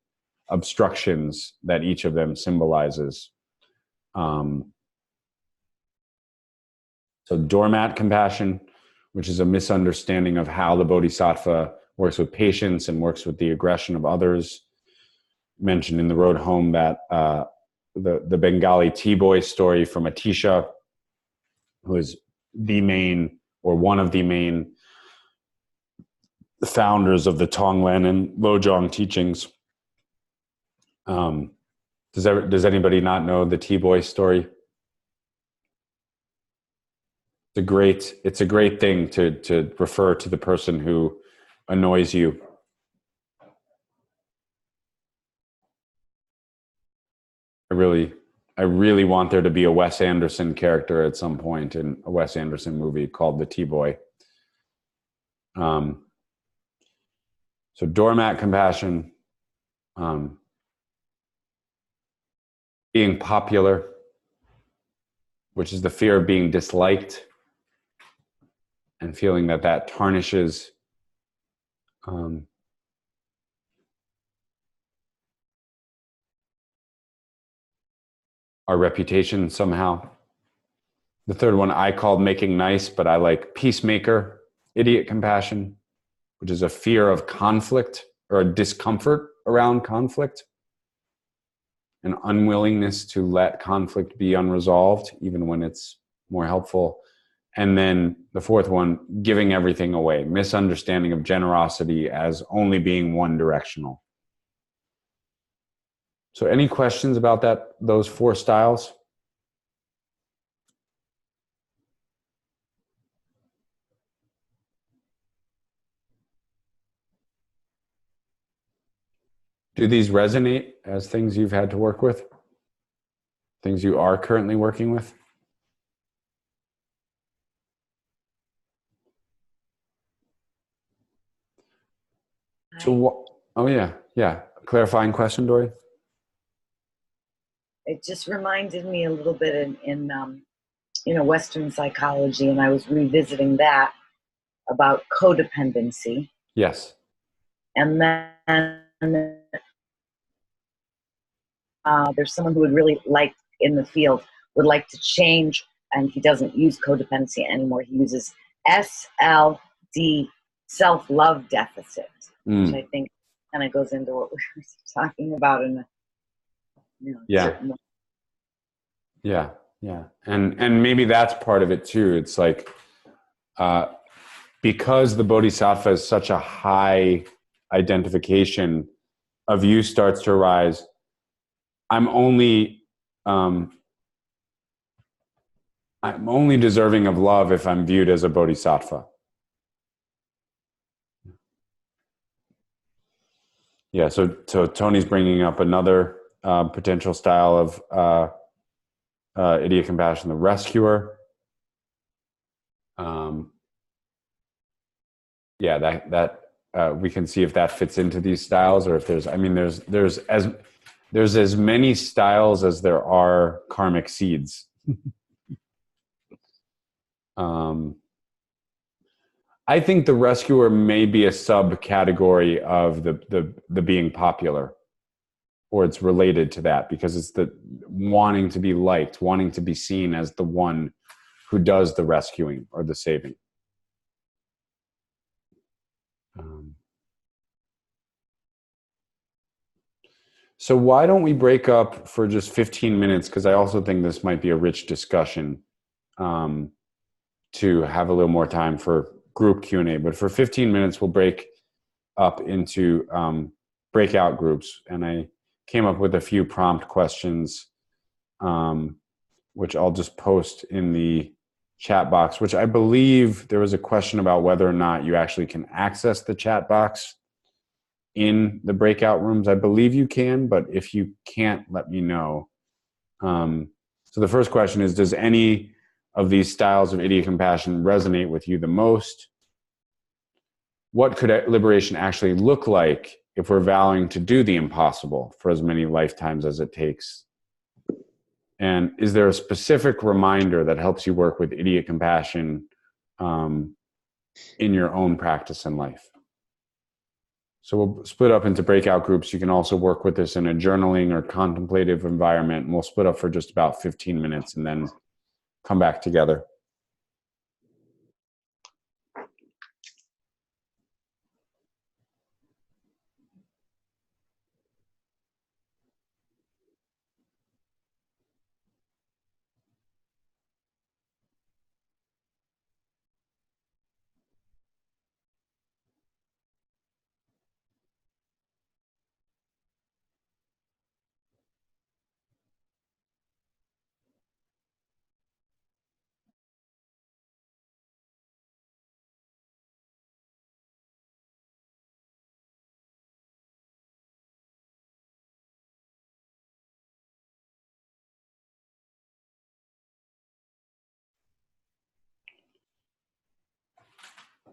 S1: obstructions that each of them symbolizes. So doormat compassion, which is a misunderstanding of how the Bodhisattva works with patience and works with the aggression of others. Mentioned in the road home that the Bengali T-boy story from Atisha, who is the main or one of the main founders of the Tonglen and Lojong teachings. Does anybody not know the T-boy story? It's a great thing to refer to the person who annoys you. I really want there to be a Wes Anderson character at some point in a Wes Anderson movie called The T-Boy. So doormat compassion, being popular, which is the fear of being disliked and feeling that tarnishes our reputation somehow. The third one I called making nice, but I like peacemaker, idiot compassion, which is a fear of conflict or a discomfort around conflict, an unwillingness to let conflict be unresolved, even when it's more helpful. And then the fourth one, giving everything away, misunderstanding of generosity as only being one directional. So any questions about those 4 styles? Do these resonate as things you've had to work with? Things you are currently working with? So, oh yeah. Clarifying question, Dory?
S2: It just reminded me a little bit in Western psychology, and I was revisiting that about codependency.
S1: Yes.
S2: And then there's someone who would really like in the field, would like to change, and he doesn't use codependency anymore. He uses SLD, self-love deficit, which I think kind of goes into what we were talking about in a certain way.
S1: Yeah. And maybe that's part of it too. It's like, because the Bodhisattva is such a high identification of you starts to arise, I'm only deserving of love if I'm viewed as a bodhisattva. Yeah, so Tony's bringing up another potential style of idiot compassion, the rescuer. Yeah, that we can see if that fits into these styles, or if there's, I mean, there's as many styles as there are karmic seeds. I think the rescuer may be a subcategory of the being popular, or it's related to that, because it's the wanting to be liked, wanting to be seen as the one who does the rescuing or the saving. So why don't we break up for just 15 minutes? Because I also think this might be a rich discussion, to have a little more time for group Q&A. But for 15 minutes, we'll break up into breakout groups. And I came up with a few prompt questions, which I'll just post in the chat box, which I believe there was a question about whether or not you actually can access the chat box in the breakout rooms. I believe you can, but if you can't, let me know. So the first question is, does any of these styles of idiot compassion resonate with you the most? What could liberation actually look like if we're vowing to do the impossible for as many lifetimes as it takes? And is there a specific reminder that helps you work with idiot compassion in your own practice in life? So we'll split up into breakout groups. You can also work with this in a journaling or contemplative environment. And we'll split up for just about 15 minutes and then come back together.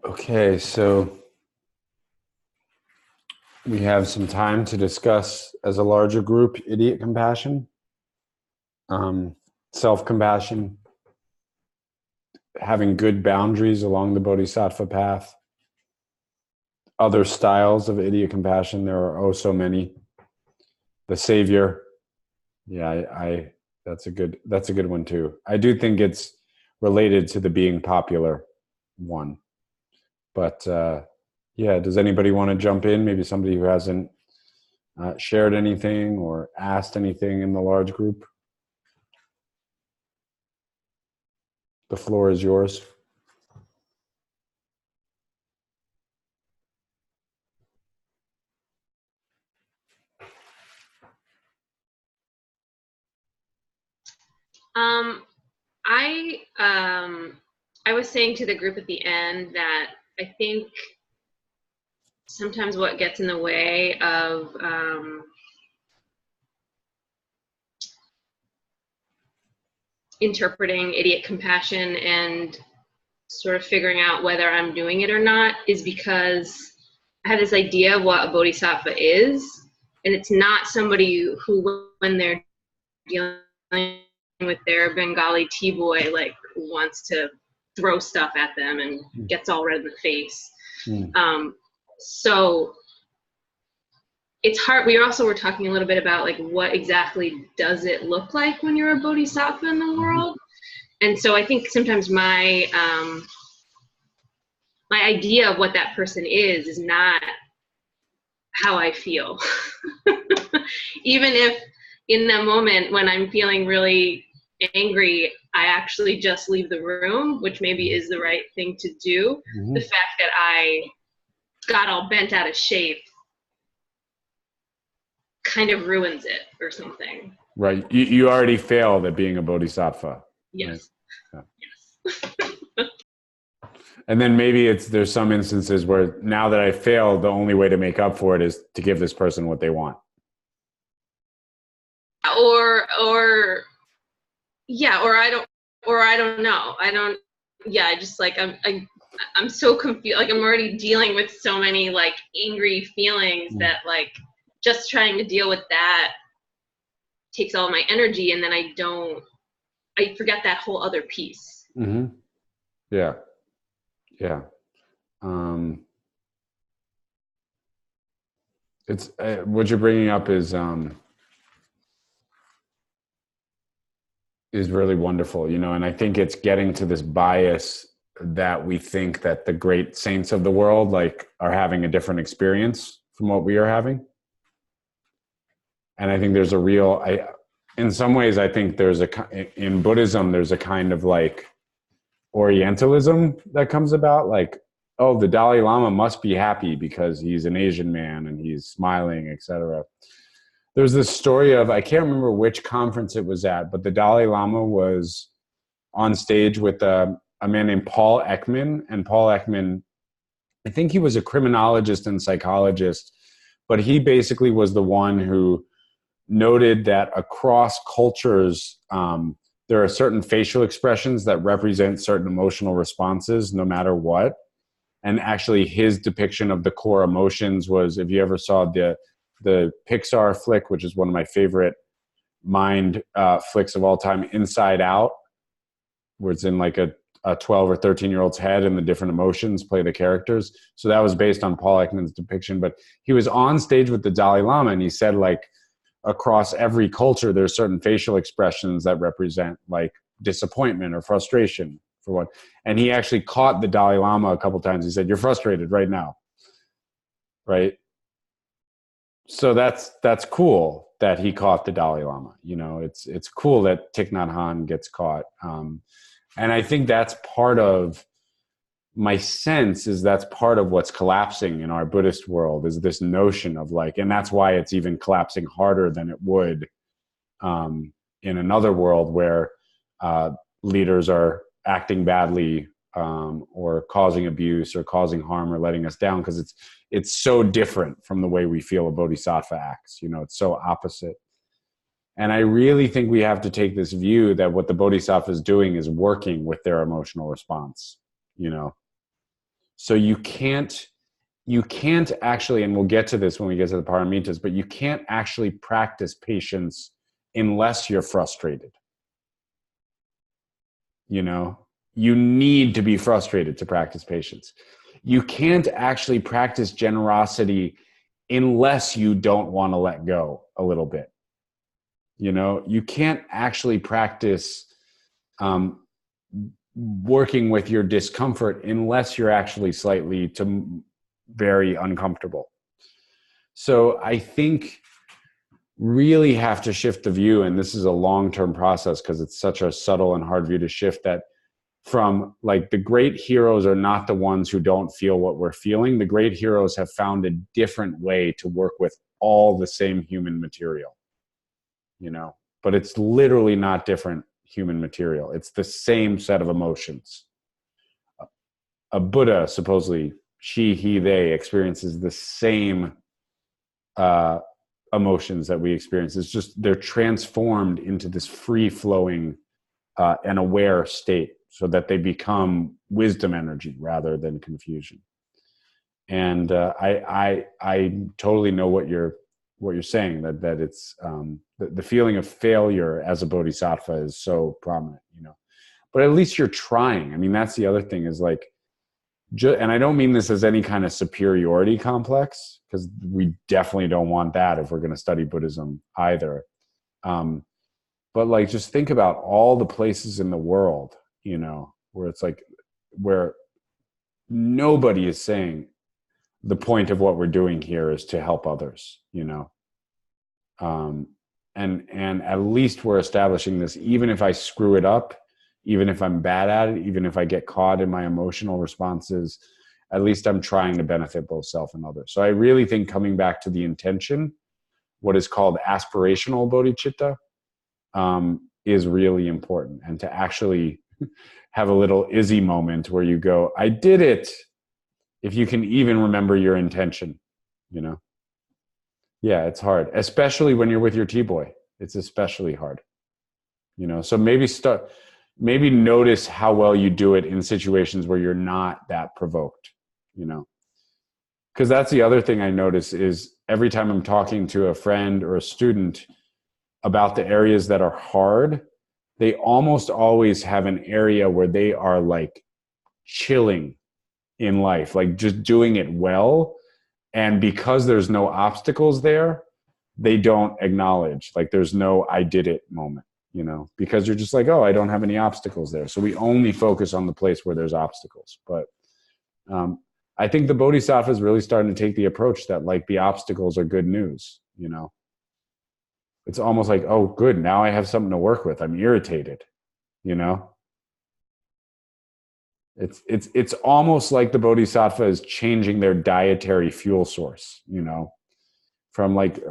S1: Okay, so we have some time to discuss as a larger group idiot compassion, self-compassion, having good boundaries along the bodhisattva path, other styles of idiot compassion. There are oh so many. The savior, yeah, that's a good one too. I do think it's related to the being popular one. But yeah, does anybody want to jump in? Maybe somebody who hasn't shared anything or asked anything in the large group. The floor is yours.
S3: I was saying to the group at the end that I think sometimes what gets in the way of interpreting idiot compassion and sort of figuring out whether I'm doing it or not is because I have this idea of what a bodhisattva is, and it's not somebody who, when they're dealing with their Bengali tea boy, like wants to throw stuff at them and gets all red in the face. So it's hard. We also were talking a little bit about like what exactly does it look like when you're a bodhisattva in the world. And so I think sometimes my my idea of what that person is not how I feel. Even if in that moment when I'm feeling really angry, I actually just leave the room, which maybe is the right thing to do. The fact that I got all bent out of shape kind of ruins it or something.
S1: Right. You already failed at being a bodhisattva.
S3: Yes.
S1: Right?
S3: Yeah.
S1: Yes. And then maybe there's some instances where now that I failed, the only way to make up for it is to give this person what they want.
S3: Or I don't know. yeah, I just like I'm so confused. Like I'm already dealing with so many like angry feelings that like just trying to deal with that takes all my energy, and then I forget that whole other piece.
S1: Mm-hmm. Yeah. Yeah. It's what you're bringing up is really wonderful, you know, and I think it's getting to this bias that we think that the great saints of the world like are having a different experience from what we are having. And I think there's a real, in some ways, I think there's in Buddhism, there's a kind of like Orientalism that comes about, like, oh, the Dalai Lama must be happy because he's an Asian man and he's smiling, etc. There's this story of, I can't remember which conference it was at, but the Dalai Lama was on stage with a man named Paul Ekman. And Paul Ekman, I think he was a criminologist and psychologist, but he basically was the one who noted that across cultures, there are certain facial expressions that represent certain emotional responses no matter what. And actually his depiction of the core emotions was, if you ever saw the Pixar flick, which is one of my favorite mind flicks of all time, Inside Out, where it's in like a 12 or 13-year-old's head and the different emotions play the characters. So that was based on Paul Ekman's depiction. But he was on stage with the Dalai Lama and he said, like, across every culture, there's certain facial expressions that represent like disappointment or frustration for one. And he actually caught the Dalai Lama a couple of times. He said, "You're frustrated right now." Right. So that's cool that he caught the Dalai Lama. You know, it's cool that Thich Nhat Hanh gets caught. And I think that's part of my sense is that's part of what's collapsing in our Buddhist world is this notion of like, and that's why it's even collapsing harder than it would in another world where leaders are acting badly or causing abuse or causing harm or letting us down, because it's so different from the way we feel a bodhisattva acts. You know, it's so opposite. And I really think we have to take this view that what the bodhisattva is doing is working with their emotional response, you know. So you can't actually, and we'll get to this when we get to the paramitas, but you can't actually practice patience unless you're frustrated. You know, you need to be frustrated to practice patience. You can't actually practice generosity unless you don't want to let go a little bit. You know, you can't actually practice working with your discomfort unless you're actually slightly to very uncomfortable. So I think really have to shift the view, and this is a long-term process because it's such a subtle and hard view to shift, that from like the great heroes are not the ones who don't feel what we're feeling. The great heroes have found a different way to work with all the same human material, you know, but it's literally not different human material. It's the same set of emotions. A Buddha, supposedly, she, he, they experiences the same emotions that we experience. It's just they're transformed into this free-flowing and aware state so that they become wisdom energy rather than confusion. And I totally know what you're saying, that it's the feeling of failure as a bodhisattva is so prominent, you know, but at least you're trying. I mean, that's the other thing is like, and I don't mean this as any kind of superiority complex, because we definitely don't want that if we're going to study Buddhism either. But like, just think about all the places in the world, you know, where it's like, where nobody is saying the point of what we're doing here is to help others, you know. And at least we're establishing this, even if I screw it up, even if I'm bad at it, even if I get caught in my emotional responses, at least I'm trying to benefit both self and others. So I really think coming back to the intention, what is called aspirational bodhicitta, is really important. And to actually have a little Izzy moment where you go, I did it. If you can even remember your intention, you know? Yeah, it's hard, especially when you're with your T-boy. It's especially hard, you know? So maybe start, maybe notice how well you do it in situations where you're not that provoked, you know? Because that's the other thing I notice is every time I'm talking to a friend or a student about the areas that are hard, they almost always have an area where they are like chilling in life, like just doing it well. And because there's no obstacles there, they don't acknowledge, like there's no I did it moment, you know, because you're just like, oh, I don't have any obstacles there. So we only focus on the place where there's obstacles. But I think the Bodhisattva is really starting to take the approach that like the obstacles are good news, you know. It's almost like, oh, good, now I have something to work with. I'm irritated, you know. It's almost like the Bodhisattva is changing their dietary fuel source, you know, from like,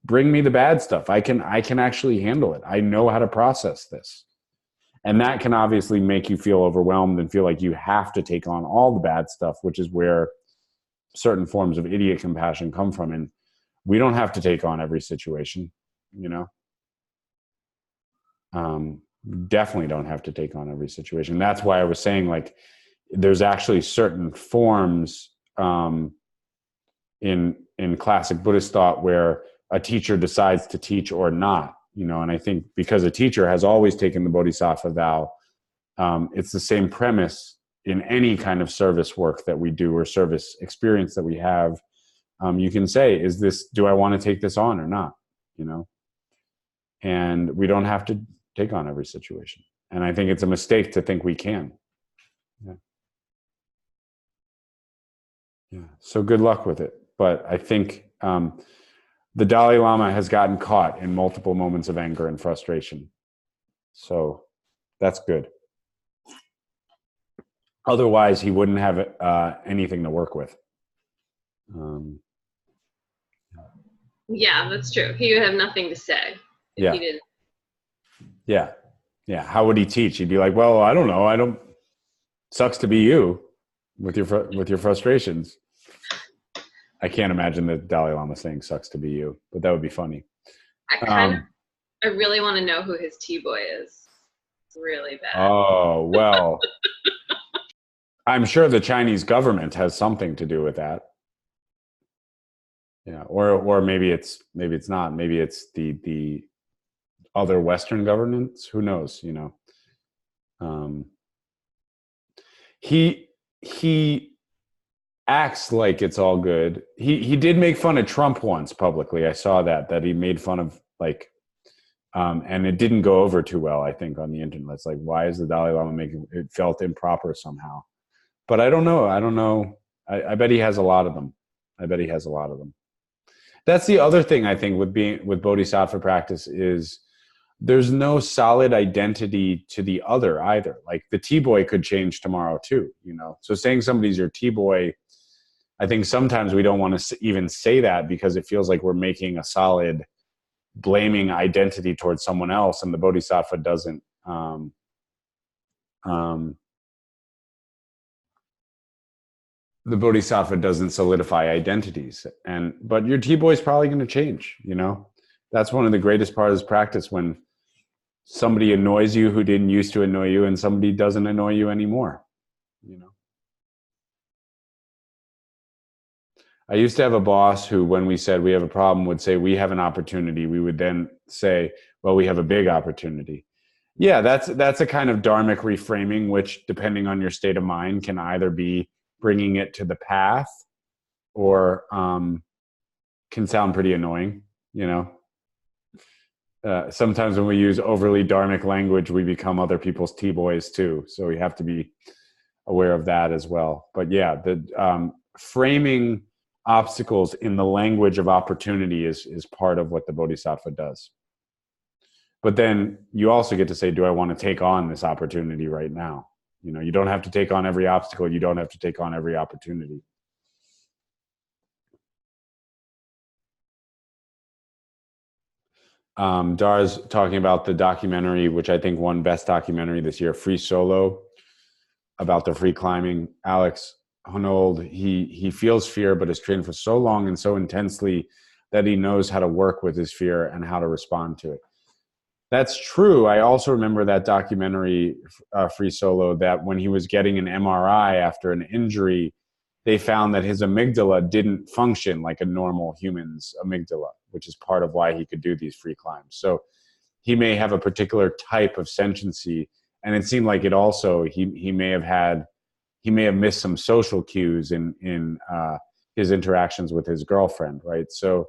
S1: bring me the bad stuff. I can actually handle it. I know how to process this. And that can obviously make you feel overwhelmed and feel like you have to take on all the bad stuff, which is where certain forms of idiot compassion come from. And we don't have to take on every situation, you know. Definitely don't have to take on every situation. That's why I was saying, like, there's actually certain forms in classic Buddhist thought where a teacher decides to teach or not, you know. And I think because a teacher has always taken the Bodhisattva vow, it's the same premise in any kind of service work that we do or service experience that we have. You can say, do I want to take this on or not, you know? And we don't have to take on every situation. And I think it's a mistake to think we can. Yeah. Yeah. So good luck with it. But I think the Dalai Lama has gotten caught in multiple moments of anger and frustration. So that's good. Otherwise, he wouldn't have anything to work with.
S3: Yeah, that's true. He would have nothing to say if he didn't.
S1: Yeah. Yeah. How would he teach? He'd be like, well, I don't know. Sucks to be you with your frustrations. I can't imagine the Dalai Lama saying sucks to be you, but that would be funny.
S3: I really want to know who his T-boy is. It's really bad.
S1: Oh, well, I'm sure the Chinese government has something to do with that. Yeah. Or maybe it's not. Maybe it's the other Western governments. Who knows, you know? He acts like it's all good. He did make fun of Trump once publicly. I saw that he made fun of like, and it didn't go over too well, I think, on the internet. It's like, why is the Dalai Lama making it felt improper somehow? But I don't know. I bet he has a lot of them. That's the other thing I think with Bodhisattva practice is there's no solid identity to the other either. Like the T-boy could change tomorrow too, you know? So saying somebody's your T-boy, I think sometimes we don't want to even say that because it feels like we're making a solid blaming identity towards someone else. And the Bodhisattva doesn't, solidify identities. But your T-boy is probably going to change, you know? That's one of the greatest parts of this practice, when somebody annoys you who didn't used to annoy you and somebody doesn't annoy you anymore, you know? I used to have a boss who, when we said we have a problem, would say, we have an opportunity. We would then say, well, we have a big opportunity. Yeah, that's a kind of dharmic reframing, which, depending on your state of mind, can either be bringing it to the path or can sound pretty annoying, you know? Sometimes when we use overly dharmic language, we become other people's T-boys too. So we have to be aware of that as well. But yeah, the framing obstacles in the language of opportunity is part of what the Bodhisattva does. But then you also get to say, do I want to take on this opportunity right now? You know, you don't have to take on every obstacle. You don't have to take on every opportunity. Dara's talking about the documentary, which I think won Best Documentary this year, Free Solo, about the free climbing. Alex Honnold, he feels fear, but has trained for so long and so intensely that he knows how to work with his fear and how to respond to it. That's true. I also remember that documentary, Free Solo, that when he was getting an MRI after an injury, they found that his amygdala didn't function like a normal human's amygdala, which is part of why he could do these free climbs. So he may have a particular type of sentiency, and it seemed like it also, he may have missed some social cues in his interactions with his girlfriend, right? So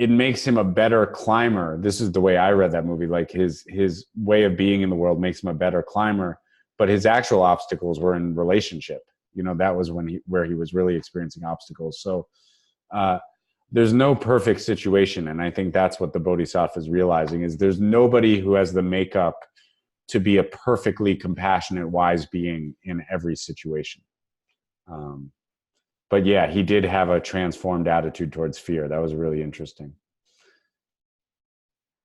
S1: it makes him a better climber. This is the way I read that movie. Like his way of being in the world makes him a better climber, but his actual obstacles were in relationship. You know, that was where he was really experiencing obstacles. So there's no perfect situation. And I think that's what the Bodhisattva is realizing, is there's nobody who has the makeup to be a perfectly compassionate, wise being in every situation. But yeah, he did have a transformed attitude towards fear. That was really interesting.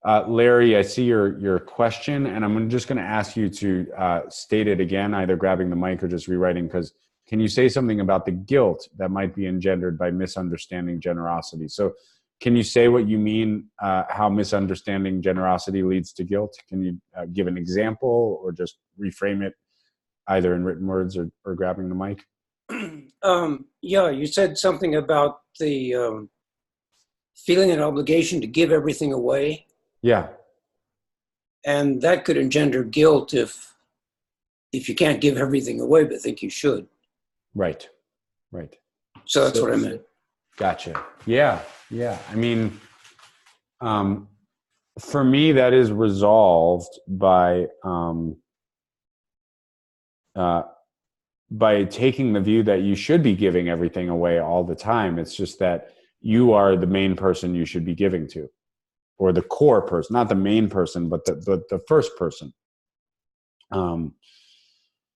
S1: Larry, I see your question, and I'm just going to ask you to state it again, either grabbing the mic or just rewriting, because can you say something about the guilt that might be engendered by misunderstanding generosity? So can you say what you mean, how misunderstanding generosity leads to guilt? Can you give an example or just reframe it either in written words or grabbing the mic?
S4: Yeah, you said something about the feeling an obligation to give everything away.
S1: Yeah.
S4: And that could engender guilt if you can't give everything away, but think you should.
S1: Right.
S4: So that's what I meant.
S1: Gotcha. Yeah. I mean, for me, that is resolved by taking the view that you should be giving everything away all the time. It's just that you are the main person you should be giving to, or the core person, not the main person, but the first person.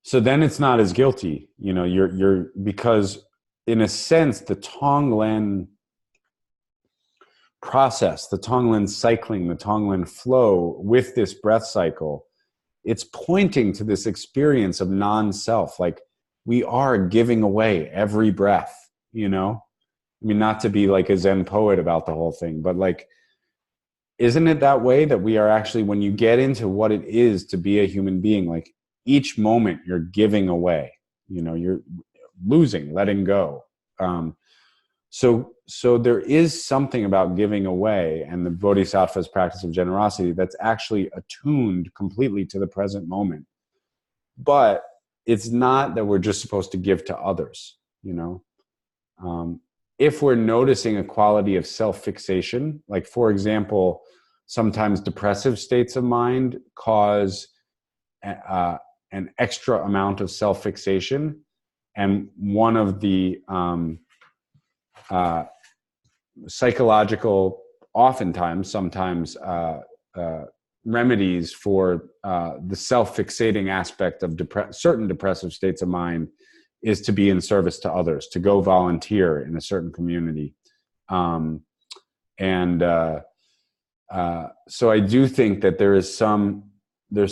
S1: So then it's not as guilty, you know, you're because in a sense, the Tonglen process, the Tonglen cycling, the Tonglen flow with this breath cycle, it's pointing to this experience of non-self. Like, we are giving away every breath, you know? I mean, not to be like a Zen poet about the whole thing, but like, isn't it that way that we are actually, when you get into what it is to be a human being, like each moment you're giving away, you know, you're losing, letting go. So there is something about giving away, and the Bodhisattva's practice of generosity that's actually attuned completely to the present moment. But it's not that we're just supposed to give to others, you know. If we're noticing a quality of self-fixation, like for example, sometimes depressive states of mind cause an extra amount of self-fixation, and one of the psychological, sometimes remedies for the self-fixating aspect of certain depressive states of mind is to be in service to others, to go volunteer in a certain community. So I do think that there's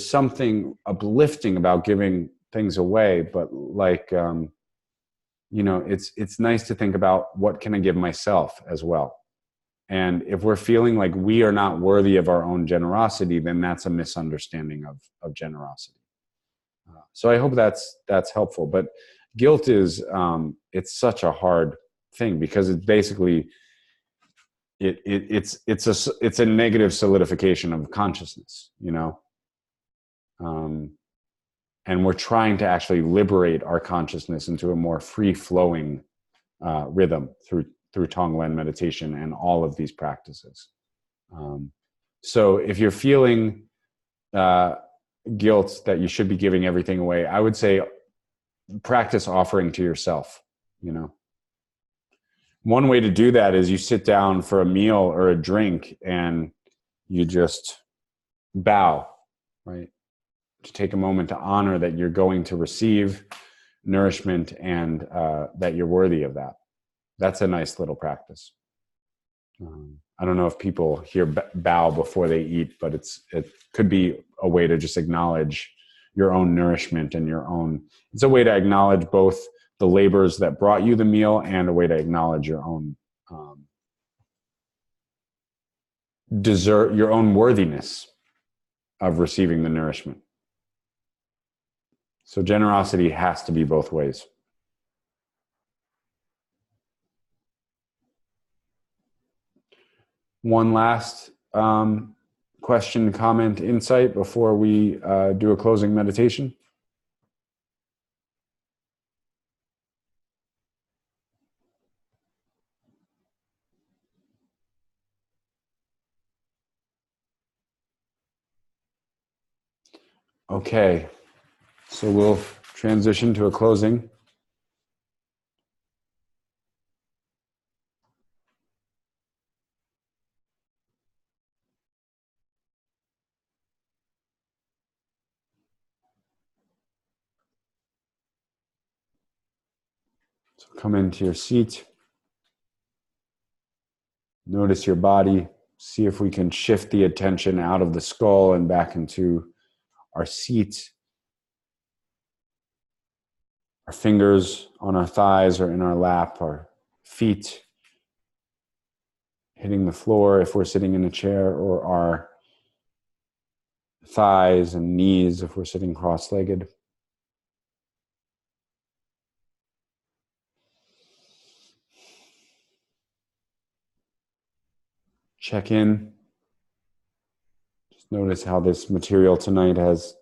S1: something uplifting about giving things away, but like, you know, it's nice to think about what can I give myself as well. And if we're feeling like we are not worthy of our own generosity, then that's a misunderstanding of generosity. So I hope that's helpful. But guilt is, it's such a hard thing, because it's basically, it's a negative solidification of consciousness, you know? And we're trying to actually liberate our consciousness into a more free-flowing rhythm through Tonglen meditation and all of these practices. So if you're feeling guilt that you should be giving everything away, I would say practice offering to yourself, you know. One way to do that is you sit down for a meal or a drink and you just bow, right? To take a moment to honor that you're going to receive nourishment and that you're worthy of that. That's a nice little practice. I don't know if people here bow before they eat, but it could be a way to just acknowledge your own nourishment and it's a way to acknowledge both the labors that brought you the meal and a way to acknowledge your own your own worthiness of receiving the nourishment. So generosity has to be both ways. One last question, comment, insight before we do a closing meditation. Okay, so we'll transition to a closing. So come into your seat. Notice your body. See if we can shift the attention out of the skull and back into our seat. Our fingers on our thighs or in our lap, our feet hitting the floor if we're sitting in a chair, or our thighs and knees if we're sitting cross-legged. Check in. Just notice how this material tonight has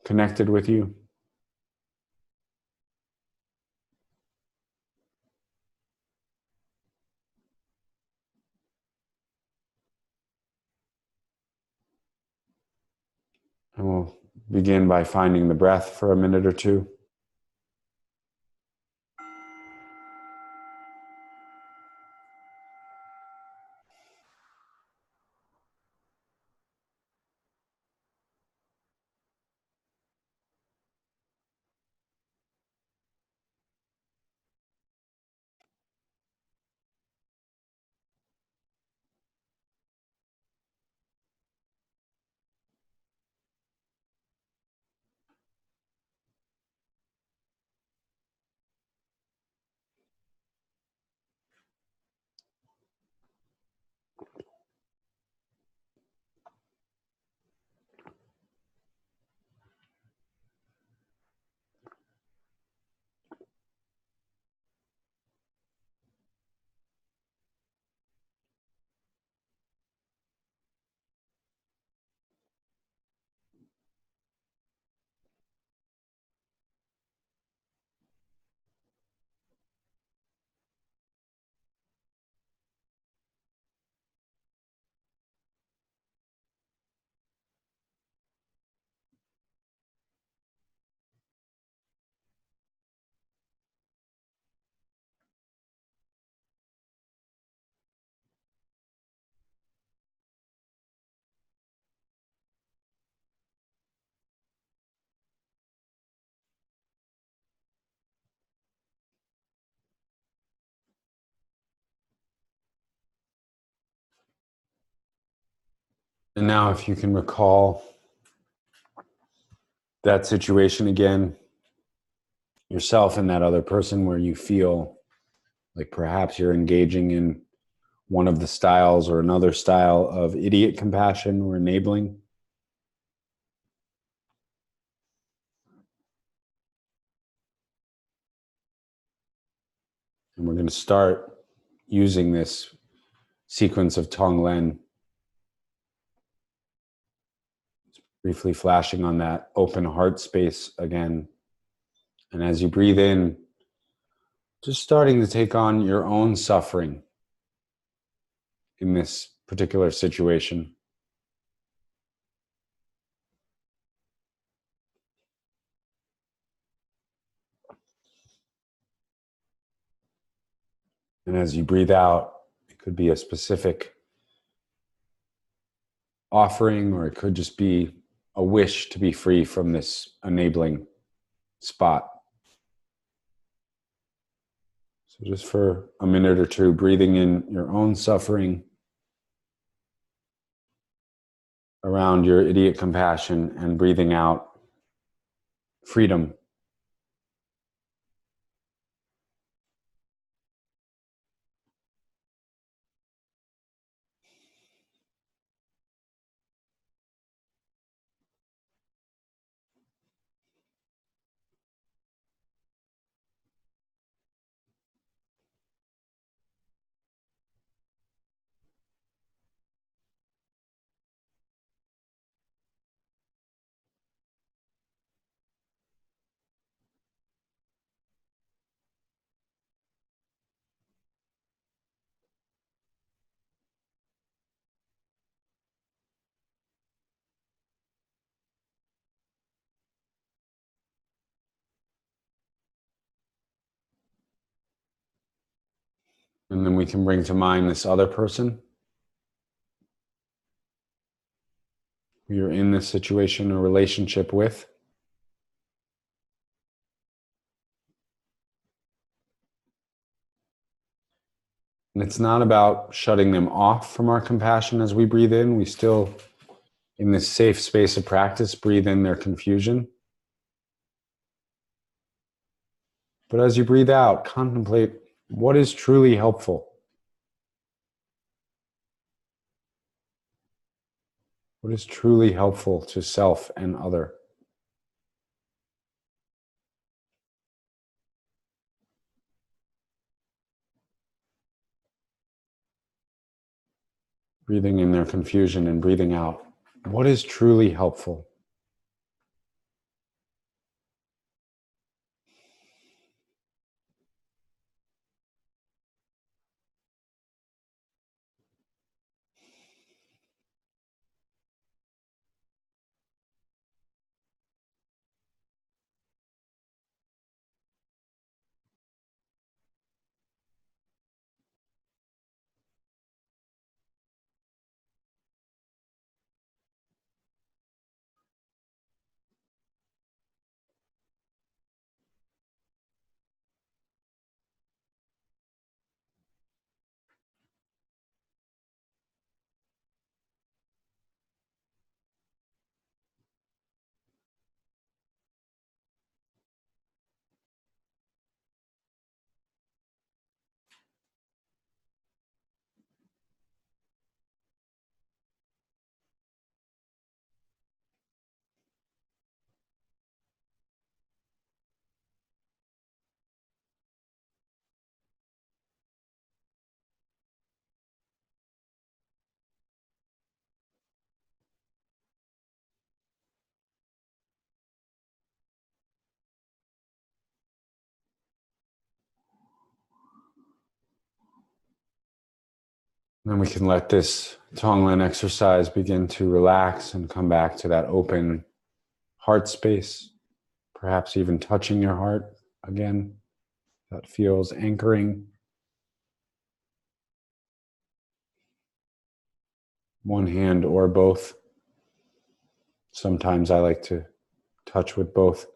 S1: connected with you. And we'll begin by finding the breath for a minute or two. And now if you can recall that situation again, yourself and that other person where you feel like perhaps you're engaging in one of the styles or another style of idiot compassion or enabling. And we're going to start using this sequence of Tonglen, briefly flashing on that open heart space again. And as you breathe in, just starting to take on your own suffering in this particular situation. And as you breathe out, it could be a specific offering, or it could just be a wish to be free from this enabling spot. So just for a minute or two, breathing in your own suffering around your idiot compassion and breathing out freedom. And then we can bring to mind this other person who you're in this situation or relationship with. And it's not about shutting them off from our compassion as we breathe in. We still, in this safe space of practice, breathe in their confusion. But as you breathe out, contemplate what is truly helpful. What is truly helpful to self and other? Breathing in their confusion and breathing out. What is truly helpful? Then we can let this Tonglen exercise begin to relax and come back to that open heart space, perhaps even touching your heart again. That feels anchoring. One hand or both. Sometimes I like to touch with both.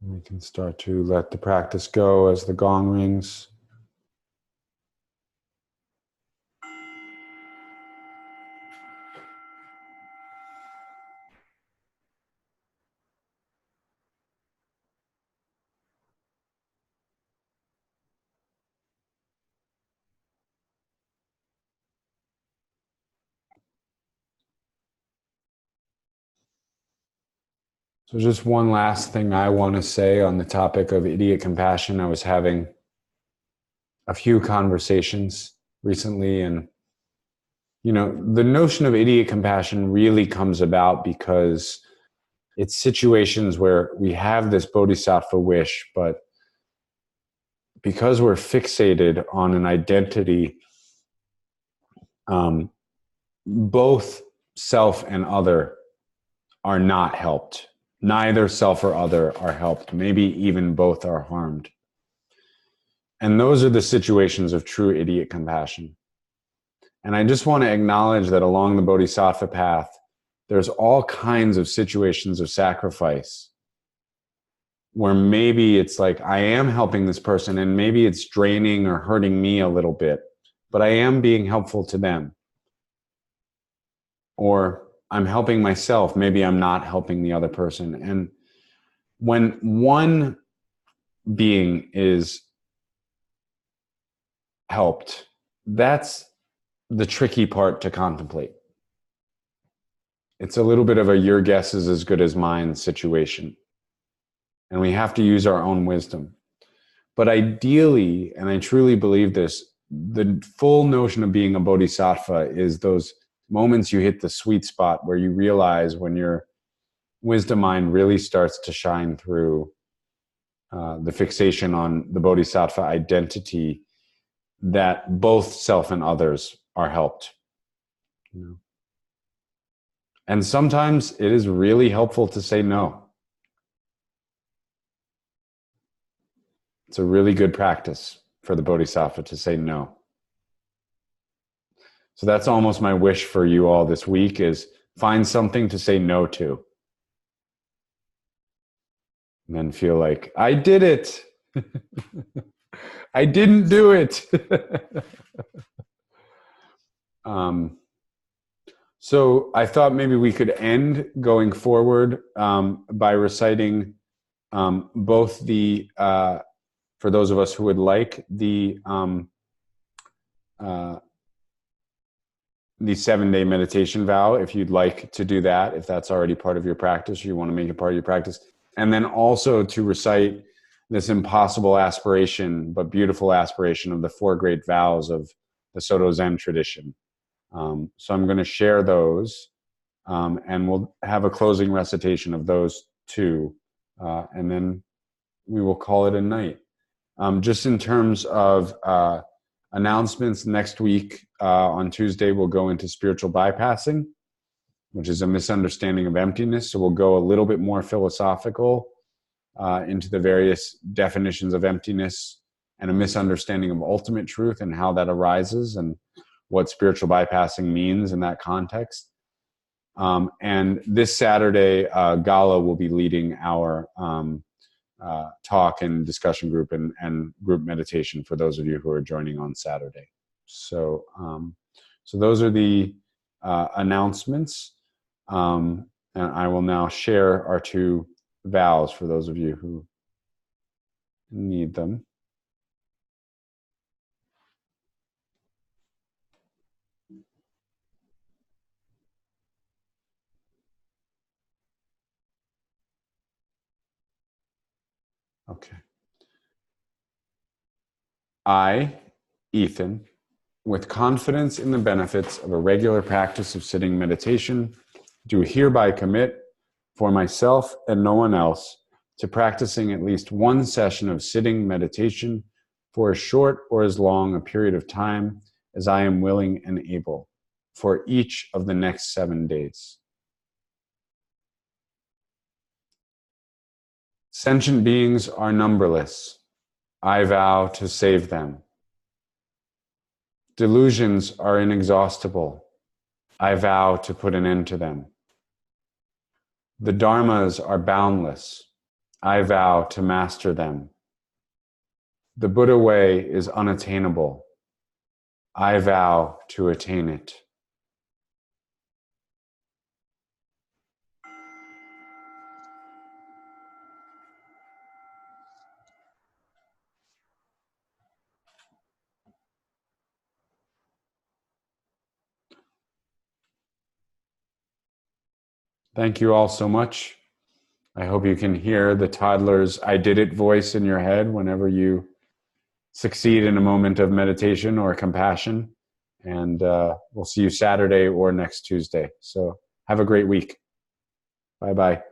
S1: We can start to let the practice go as the gong rings. So just one last thing I want to say on the topic of idiot compassion. I was having a few conversations recently, and the notion of idiot compassion really comes about because it's situations where we have this bodhisattva wish, but because we're fixated on an identity, both self and other are not helped. Neither self or other are helped. Maybe even both are harmed. And those are the situations of true idiot compassion. And I just want to acknowledge that along the bodhisattva path, there's all kinds of situations of sacrifice where maybe it's like, I am helping this person and maybe it's draining or hurting me a little bit, but I am being helpful to them. Or I'm helping myself. Maybe I'm not helping the other person. And when one being is helped, that's the tricky part to contemplate. It's a little bit of a your guess is as good as mine situation. And we have to use our own wisdom. But ideally, and I truly believe this, the full notion of being a bodhisattva is those moments you hit the sweet spot where you realize when your wisdom mind really starts to shine through the fixation on the bodhisattva identity, that both self and others are helped. You know? And sometimes it is really helpful to say no. It's a really good practice for the bodhisattva to say no. So that's almost my wish for you all this week, is find something to say no to. And then feel like, I did it. I didn't do it. So I thought maybe we could end going forward by reciting both the, for those of us who would like, the 7-day meditation vow, if you'd like to do that, if that's already part of your practice, or you want to make it part of your practice. And then also to recite this impossible aspiration, but beautiful aspiration of the 4 great vows of the Soto Zen tradition. So I'm going to share those, and we'll have a closing recitation of those 2, and then we will call it a night. Just in terms of announcements, next week on Tuesday, we'll go into spiritual bypassing, which is a misunderstanding of emptiness. So we'll go a little bit more philosophical into the various definitions of emptiness and a misunderstanding of ultimate truth and how that arises and what spiritual bypassing means in that context. And this Saturday, Gala will be leading our talk and discussion group and group meditation for those of you who are joining on Saturday. So, so those are the announcements. And I will now share our 2 vows for those of you who need them. Okay. I, Ethan, with confidence in the benefits of a regular practice of sitting meditation, do hereby commit for myself and no one else to practicing at least 1 session of sitting meditation for as short or as long a period of time as I am willing and able for each of the next 7 days. Sentient beings are numberless. I vow to save them. Delusions are inexhaustible. I vow to put an end to them. The dharmas are boundless. I vow to master them. The Buddha way is unattainable. I vow to attain it. Thank you all so much. I hope you can hear the toddler's I did it voice in your head whenever you succeed in a moment of meditation or compassion. And we'll see you Saturday or next Tuesday. So have a great week. Bye-bye.